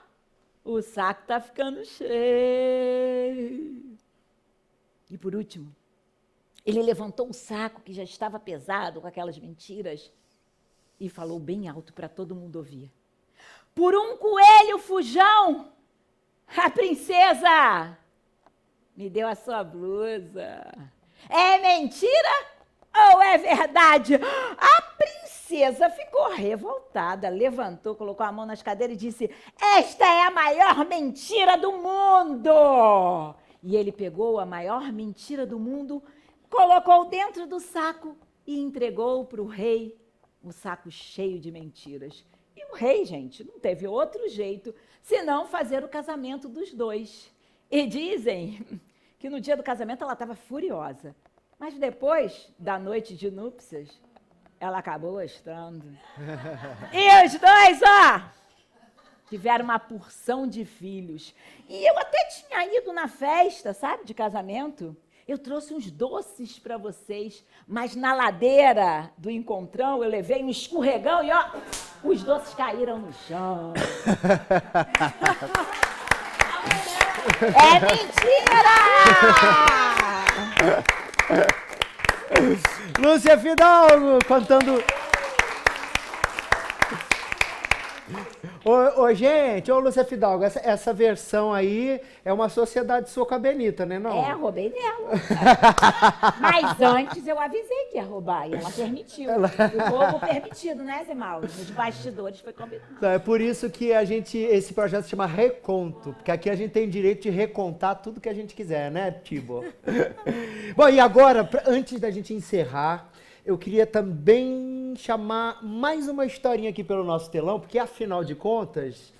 o saco está ficando cheio. E por último, ele levantou o saco que já estava pesado com aquelas mentiras e falou bem alto para todo mundo ouvir: por um coelho fujão, a princesa me deu a sua blusa. É mentira ou é verdade? A princesa ficou revoltada, levantou, colocou a mão nas cadeiras e disse: esta é a maior mentira do mundo. E ele pegou a maior mentira do mundo, colocou dentro do saco e entregou para o rei um saco cheio de mentiras. E o rei, gente, não teve outro jeito senão fazer o casamento dos dois. E dizem que no dia do casamento ela estava furiosa, mas depois da noite de núpcias, ela acabou gostando. E os dois, ó, tiveram uma porção de filhos. E eu até tinha ido na festa, sabe, de casamento. Eu trouxe uns doces para vocês, mas na ladeira do encontrão eu levei um escorregão e, ó, os doces caíram no chão. É mentira! Lúcia Fidalgo contando. Gente, Lúcia Fidalgo, essa versão aí é uma sociedade sua com a Benita, né? Não? É, roubei dela. Mas antes eu avisei que ia roubar e ela permitiu. O roubo permitido, né, Zé Mauro? Nos bastidores foi combinado. Então, é por isso que esse projeto se chama Reconto, porque aqui a gente tem direito de recontar tudo que a gente quiser, né, Tibo? Bom, e agora, antes da gente encerrar, eu queria também chamar mais uma historinha aqui pelo nosso telão, porque afinal de contas,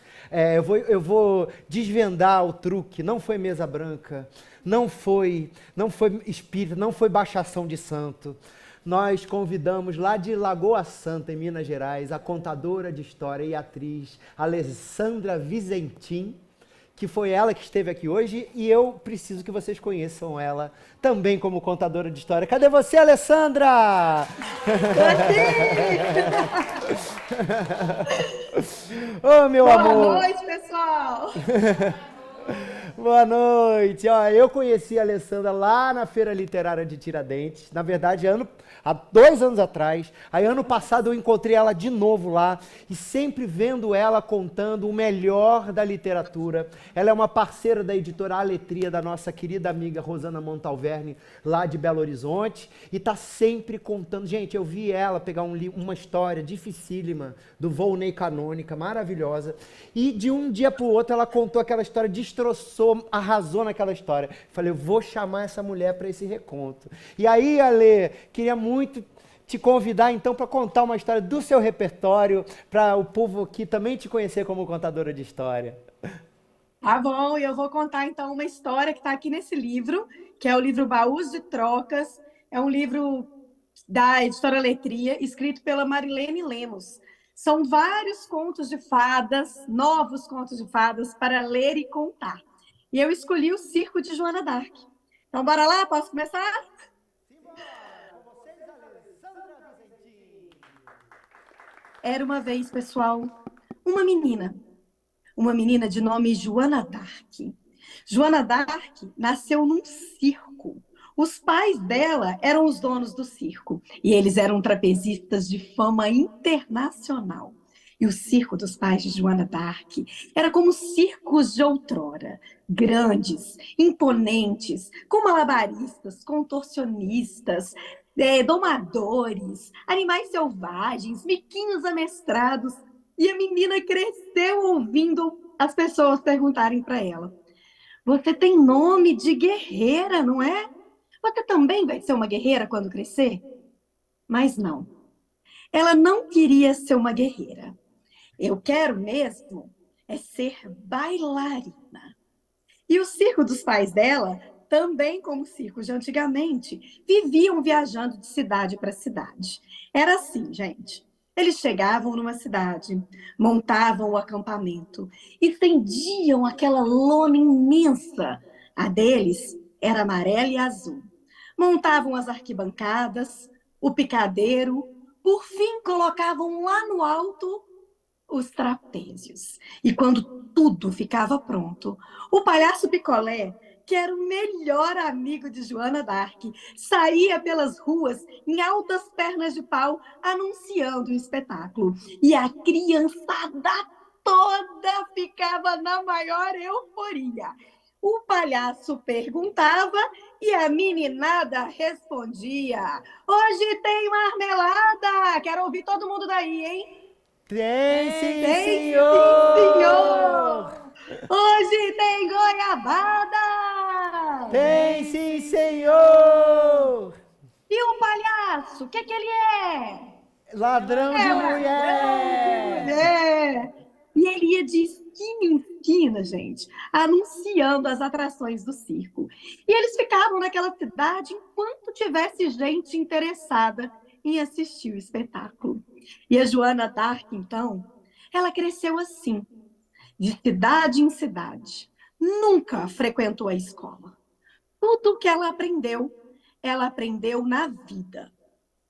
eu vou desvendar o truque. Não foi mesa branca, não foi espírita, não foi baixação de santo. Nós convidamos lá de Lagoa Santa, em Minas Gerais, a contadora de história e atriz Alessandra Vizentim, que foi ela que esteve aqui hoje, e eu preciso que vocês conheçam ela também como contadora de história. Cadê você, Alessandra? Ô, meu amor! Boa noite, pessoal! Boa noite! Ó, eu conheci a Alessandra lá na Feira Literária de Tiradentes, na verdade, há 2 anos atrás. Aí ano passado eu encontrei ela de novo lá e sempre vendo ela contando o melhor da literatura. Ela é uma parceira da editora Aletria, da nossa querida amiga Rosana Montalverne, lá de Belo Horizonte, e está sempre contando. Gente, eu vi ela pegar uma história dificílima do Volney Canônica, maravilhosa, e de um dia para o outro ela contou aquela história, destroçou, arrasou naquela história. Falei, eu vou chamar essa mulher para esse reconto. E aí, Ale, queria muito te convidar então para contar uma história do seu repertório, para o povo aqui também te conhecer como contadora de história. Tá bom, eu vou contar então uma história que está aqui nesse livro, que é o livro Baús de Trocas. É um livro da editora Letria, escrito pela Marilene Lemos. São vários contos de fadas, novos contos de fadas para ler e contar. E eu escolhi o circo de Joana d'Arc. Então, bora lá? Posso começar? Era uma vez, pessoal, uma menina. Uma menina de nome Joana d'Arc. Joana d'Arc nasceu num circo. Os pais dela eram os donos do circo e eles eram trapezistas de fama internacional. E o circo dos pais de Joana d'Arc era como os circos de outrora, grandes, imponentes, com malabaristas, contorcionistas, domadores, animais selvagens, miquinhos amestrados. E a menina cresceu ouvindo as pessoas perguntarem para ela: Você tem nome de guerreira, não é? Você também vai ser uma guerreira quando crescer? Mas não. Ela não queria ser uma guerreira. Eu quero mesmo é ser bailarina. E o circo dos pais dela, também como o circo de antigamente, viviam viajando de cidade para cidade. Era assim, gente. Eles chegavam numa cidade, montavam o acampamento, estendiam aquela lona imensa. A deles era amarela e azul. Montavam as arquibancadas, o picadeiro, por fim colocavam lá no alto os trapézios. E quando tudo ficava pronto, o palhaço Picolé, que era o melhor amigo de Joana d'Arc, saía pelas ruas em altas pernas de pau anunciando o espetáculo. E a criançada toda ficava na maior euforia. O palhaço perguntava e a meninada respondia: Hoje tem marmelada! Quero ouvir todo mundo daí, hein? Tem sim, Tem sim, senhor! senhor! Hoje tem goiabada! Tem sim, senhor! E o palhaço, o que ele é? Ladrão de mulher! Mulher! E ele ia de esquina em esquina, gente, anunciando as atrações do circo. E eles ficavam naquela cidade enquanto tivesse gente interessada em assistir o espetáculo. E a Joana d'Arc, então, ela cresceu assim, de cidade em cidade. Nunca frequentou a escola. Tudo que ela aprendeu na vida.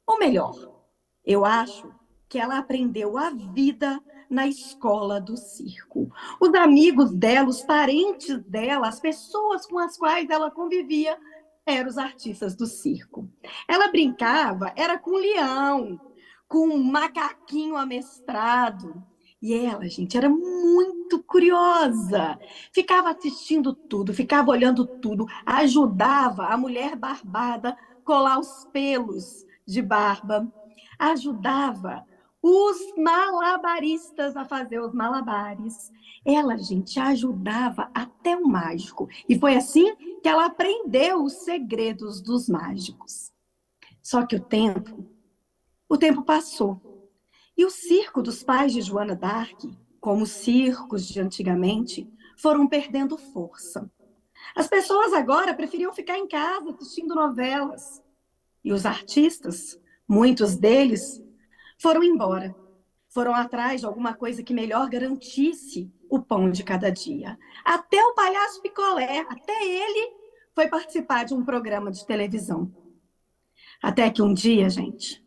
Ou melhor, eu acho que ela aprendeu a vida na escola do circo. Os amigos dela, os parentes dela, as pessoas com as quais ela convivia, eram os artistas do circo. Ela brincava, era com leão, com um macaquinho amestrado. E ela, gente, era muito curiosa. Ficava assistindo tudo, ficava olhando tudo, ajudava a mulher barbada a colar os pelos de barba, ajudava os malabaristas a fazer os malabares. Ela, gente, ajudava até o mágico. E foi assim que ela aprendeu os segredos dos mágicos. Só que o tempo passou. E o circo dos pais de Joana d'Arc, como os circos de antigamente, foram perdendo força. As pessoas agora preferiam ficar em casa assistindo novelas. E os artistas, muitos deles, foram embora. Foram atrás de alguma coisa que melhor garantisse o pão de cada dia. Até o palhaço Picolé, até ele foi participar de um programa de televisão. Até que um dia, gente,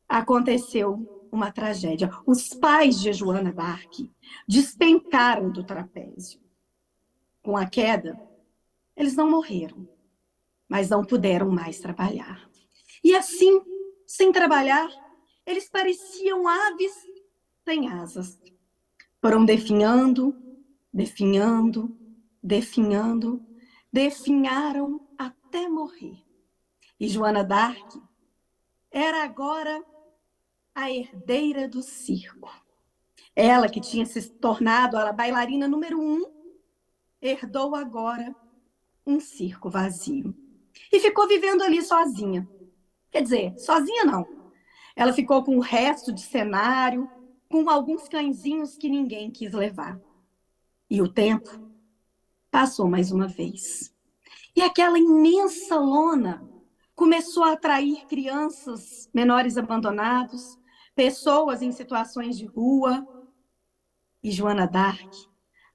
aconteceu uma tragédia. Os pais de Joana d'Arc despencaram do trapézio. Com a queda, eles não morreram, mas não puderam mais trabalhar. E assim, sem trabalhar, eles pareciam aves sem asas. Foram definhando, definhando, definhando, definharam até morrer. E Joana d'Arc era agora a herdeira do circo. Ela, que tinha se tornado a bailarina número 1, herdou agora um circo vazio. E ficou vivendo ali sozinha. Quer dizer, sozinha não. Ela ficou com o resto de cenário, com alguns cãezinhos que ninguém quis levar. E o tempo passou mais uma vez. E aquela imensa lona começou a atrair crianças menores abandonados, pessoas em situações de rua. E Joana d'Arc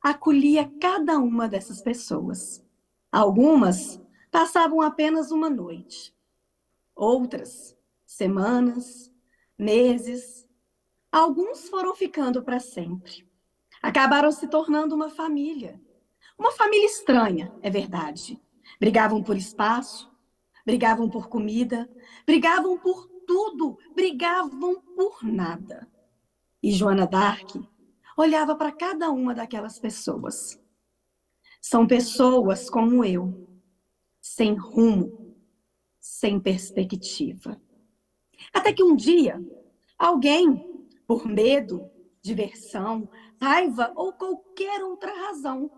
acolhia cada uma dessas pessoas. Algumas passavam apenas uma noite, outras semanas, meses. Alguns foram ficando para sempre. Acabaram se tornando uma família. Uma família estranha, é verdade. Brigavam por espaço, brigavam por comida, brigavam por tudo, brigavam por nada. E Joana d'Arc olhava para cada uma daquelas pessoas. São pessoas como eu, sem rumo, sem perspectiva. Até que um dia, alguém, por medo, diversão, raiva ou qualquer outra razão,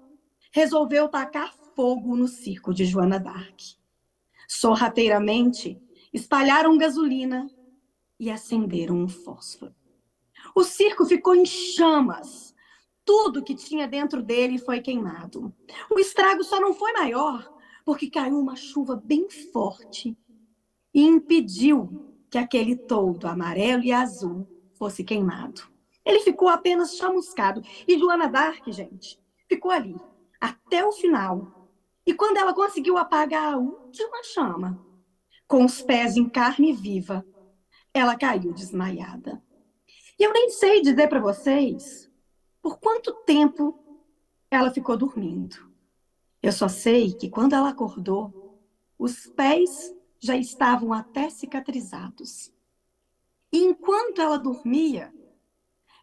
resolveu tacar fogo no circo de Joana d'Arc. Sorrateiramente, espalharam gasolina e acenderam um fósforo. O circo ficou em chamas. Tudo que tinha dentro dele foi queimado. O estrago só não foi maior porque caiu uma chuva bem forte e impediu que aquele toldo amarelo e azul fosse queimado. Ele ficou apenas chamuscado. E Joana d'Arc, gente, ficou ali até o final. E quando ela conseguiu apagar a última chama, com os pés em carne viva, ela caiu desmaiada. E eu nem sei dizer para vocês por quanto tempo ela ficou dormindo. Eu só sei que quando ela acordou, os pés já estavam até cicatrizados. E enquanto ela dormia,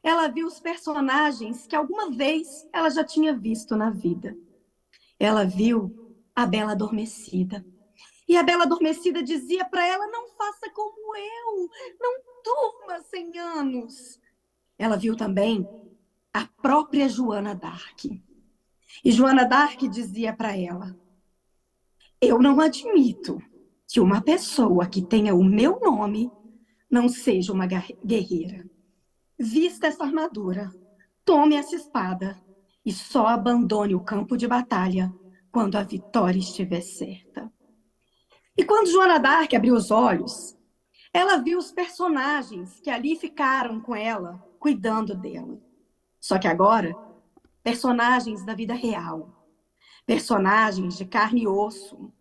ela viu os personagens que alguma vez ela já tinha visto na vida. Ela viu a Bela Adormecida. E a Bela Adormecida dizia para ela: não faça como eu, não durma 100 anos. Ela viu também a própria Joana d'Arc. E Joana d'Arc dizia para ela: eu não admito que uma pessoa que tenha o meu nome não seja uma guerreira. Vista essa armadura, tome essa espada e só abandone o campo de batalha quando a vitória estiver certa. E quando Joana d'Arc abriu os olhos, ela viu os personagens que ali ficaram com ela, cuidando dela. Só que agora, personagens da vida real, personagens de carne e osso,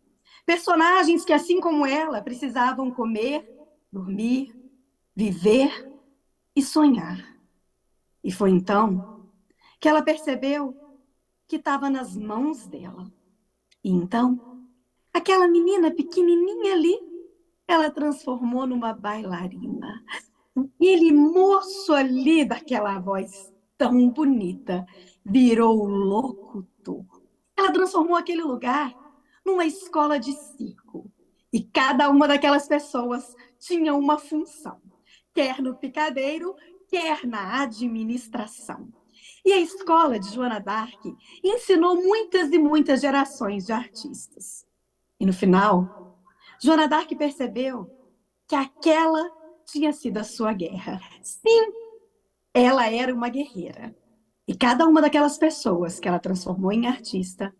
personagens que, assim como ela, precisavam comer, dormir, viver e sonhar. E foi então que ela percebeu que estava nas mãos dela. E então, aquela menina pequenininha ali, ela transformou numa bailarina. Aquele moço ali, daquela voz tão bonita, virou locutor. Ela transformou aquele lugar numa escola de circo. E cada uma daquelas pessoas tinha uma função, quer no picadeiro, quer na administração. E a escola de Joana d'Arc ensinou muitas e muitas gerações de artistas. E no final, Joana d'Arc percebeu que aquela tinha sido a sua guerra. Sim, ela era uma guerreira. E cada uma daquelas pessoas que ela transformou em artista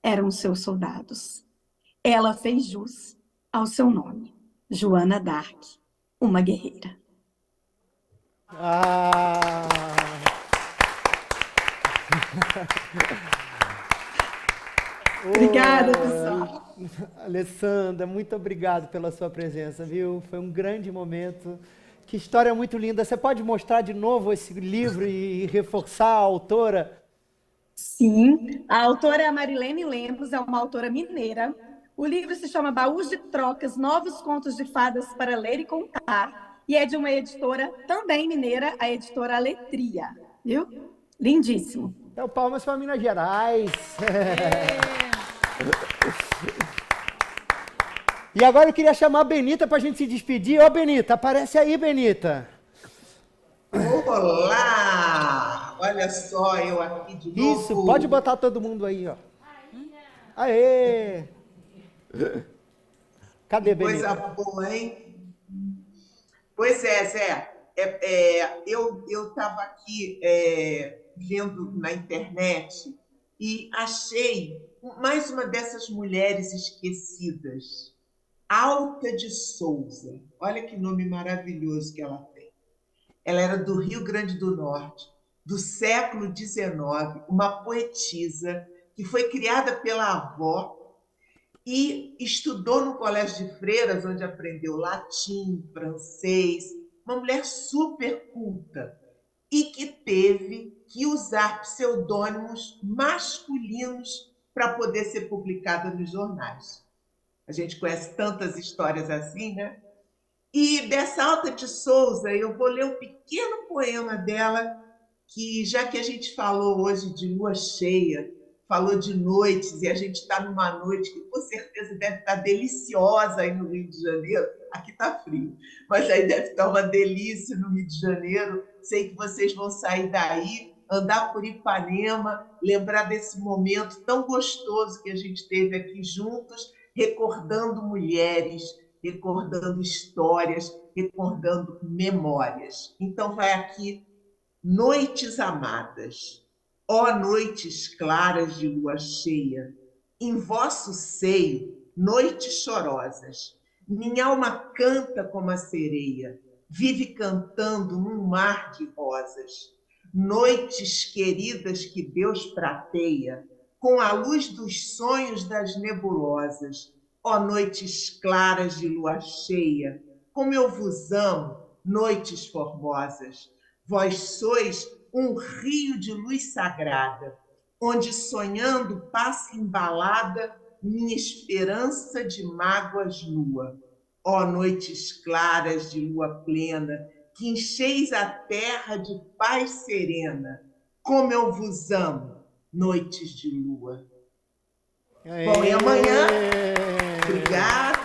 eram seus soldados. Ela fez jus ao seu nome, Joana d'Arc, uma guerreira. Ah! Obrigada, pessoal. Alessandra, muito obrigado pela sua presença, viu? Foi um grande momento. Que história muito linda. Você pode mostrar de novo esse livro e reforçar a autora? Sim, a autora é a Marilene Lemos, é uma autora mineira. O livro se chama Baús de Trocas, Novos Contos de Fadas para Ler e Contar, e é de uma editora também mineira, a editora Letria, viu? Lindíssimo. Então, palmas para Minas Gerais. E agora eu queria chamar a Benita para a gente se despedir. Ô, Benita, aparece aí, Benita. Olá! Olha só, eu aqui de novo. Isso, pode botar todo mundo aí, ó. Aê! Cadê, Benita? Coisa boa, hein? Pois é, Zé. Eu estava aqui vendo na internet e achei mais uma dessas mulheres esquecidas. Alta de Souza. Olha que nome maravilhoso que ela tem. Ela era do Rio Grande do Norte. do século XIX, uma poetisa que foi criada pela avó e estudou no Colégio de Freiras, onde aprendeu latim, francês, uma mulher super culta e que teve que usar pseudônimos masculinos para poder ser publicada nos jornais. A gente conhece tantas histórias assim, né? E dessa Alta de Souza, eu vou ler um pequeno poema dela, que já que a gente falou hoje de lua cheia, falou de noites, e a gente está numa noite que com certeza deve estar deliciosa aí no Rio de Janeiro. Aqui está frio, mas aí deve estar uma delícia no Rio de Janeiro. Sei que vocês vão sair daí, andar por Ipanema, lembrar desse momento tão gostoso que a gente teve aqui juntos, recordando mulheres, recordando histórias, recordando memórias. Então vai aqui: noites amadas, ó noites claras de lua cheia, em vosso seio, noites chorosas, minha alma canta como a sereia, vive cantando num mar de rosas. Noites queridas que Deus prateia, com a luz dos sonhos das nebulosas, ó noites claras de lua cheia, como eu vos amo, noites formosas. Vós sois um rio de luz sagrada, onde sonhando passa embalada minha esperança de mágoas nua. Ó noites claras de lua plena, que encheis a terra de paz serena, como eu vos amo, noites de lua. Bom, e amanhã, obrigada.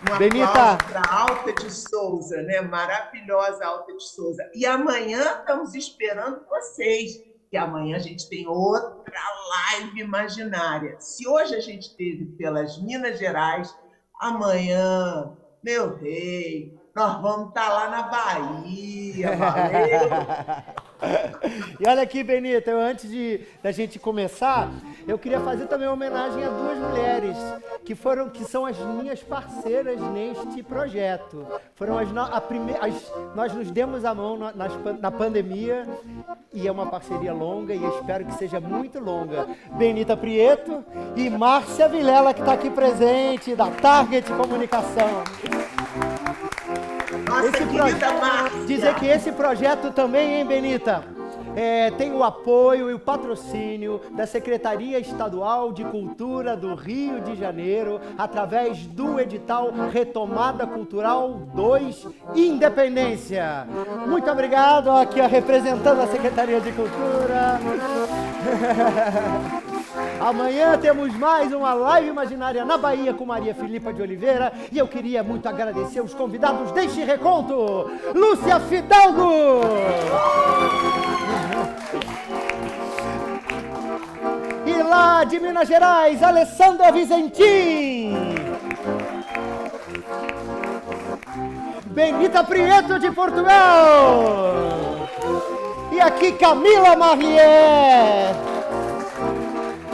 Um Benita, aplauso para a Alta de Souza, né? Maravilhosa Alta de Souza. E amanhã estamos esperando vocês, que amanhã a gente tem outra live imaginária. Se hoje a gente teve pelas Minas Gerais, amanhã, meu rei, nós vamos estar lá na Bahia, valeu? E olha aqui, Benita, antes da gente começar, eu queria fazer também uma homenagem a duas mulheres que são as minhas parceiras neste projeto. Foram nós nos demos a mão na pandemia e é uma parceria longa e espero que seja muito longa. Benita Prieto e Márcia Vilela, que está aqui presente, da Target Comunicação. Nossa querida Márcia. Dizer que esse projeto também, hein, Benita? Tem o apoio e o patrocínio da Secretaria Estadual de Cultura do Rio de Janeiro, através do edital Retomada Cultural 2 Independência. Muito obrigado, aqui representando a Secretaria de Cultura. Amanhã temos mais uma live imaginária na Bahia com Maria Filipa de Oliveira e eu queria muito agradecer os convidados deste reconto. Lúcia Fidalgo! E lá de Minas Gerais, Alessandra Vizentim! Benita Prieto de Portugal! E aqui Camila Marlier!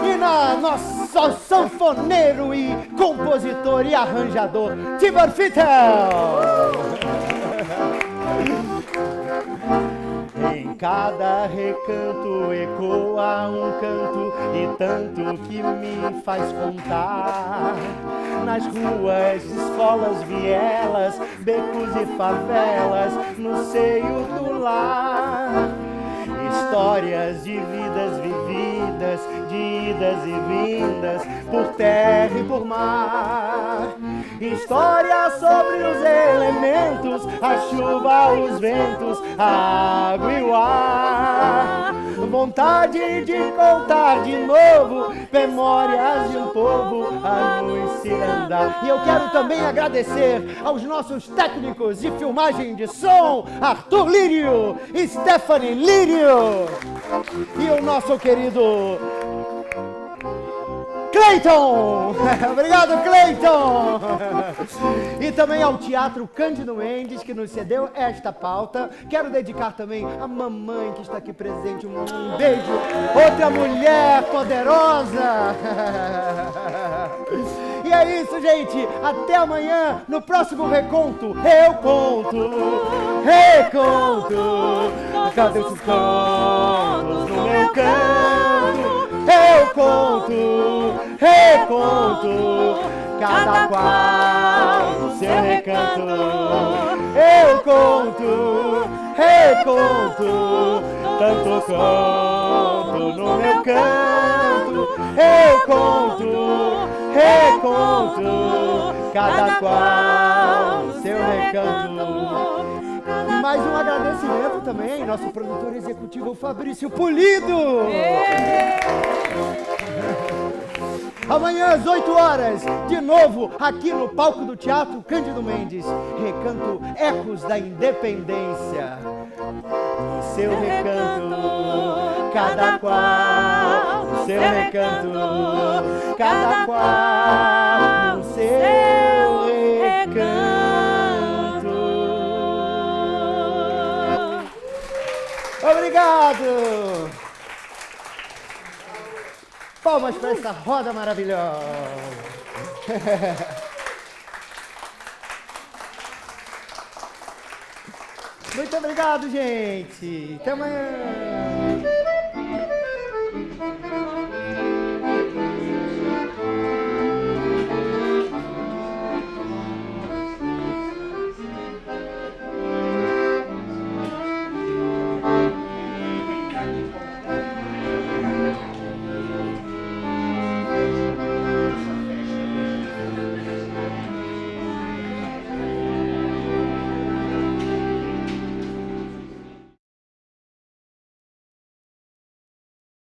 E nosso sanfoneiro e compositor e arranjador, Tibor Fittel. Em cada recanto ecoa um canto e tanto que me faz contar. Nas ruas, escolas, vielas, becos e favelas, no seio do lar. Histórias de vidas vividas, de idas e vindas, por terra e por mar. Histórias sobre os elementos, a chuva, os ventos, a água e o ar. Vontade de contar de novo memórias de um povo a nos cirandar. E eu quero também agradecer aos nossos técnicos de filmagem de som, Arthur Lírio e Stephanie Lírio. E o nosso querido Cleiton! Obrigado, Cleiton! E também ao Teatro Cândido Mendes, que nos cedeu esta pauta. Quero dedicar também à mamãe que está aqui presente. Um beijo. Outra mulher poderosa. E é isso, gente. Até amanhã, no próximo Reconto. Eu conto, reconto. Cadê esses contos no meu canto? Eu conto, reconto. Cada qual no seu recanto. Eu conto, reconto. Tanto conto no meu canto. Eu conto, reconto. Cada qual no seu recanto. E mais um agradecimento também, nosso produtor executivo Fabrício Pulido. Amanhã às 8 horas, de novo, aqui no palco do Teatro Cândido Mendes, Recanto Ecos da Independência. No seu recanto, cada qual, no seu recanto, cada qual, no seu recanto. Obrigado! Palmas para essa roda maravilhosa! Muito obrigado, gente! Até amanhã!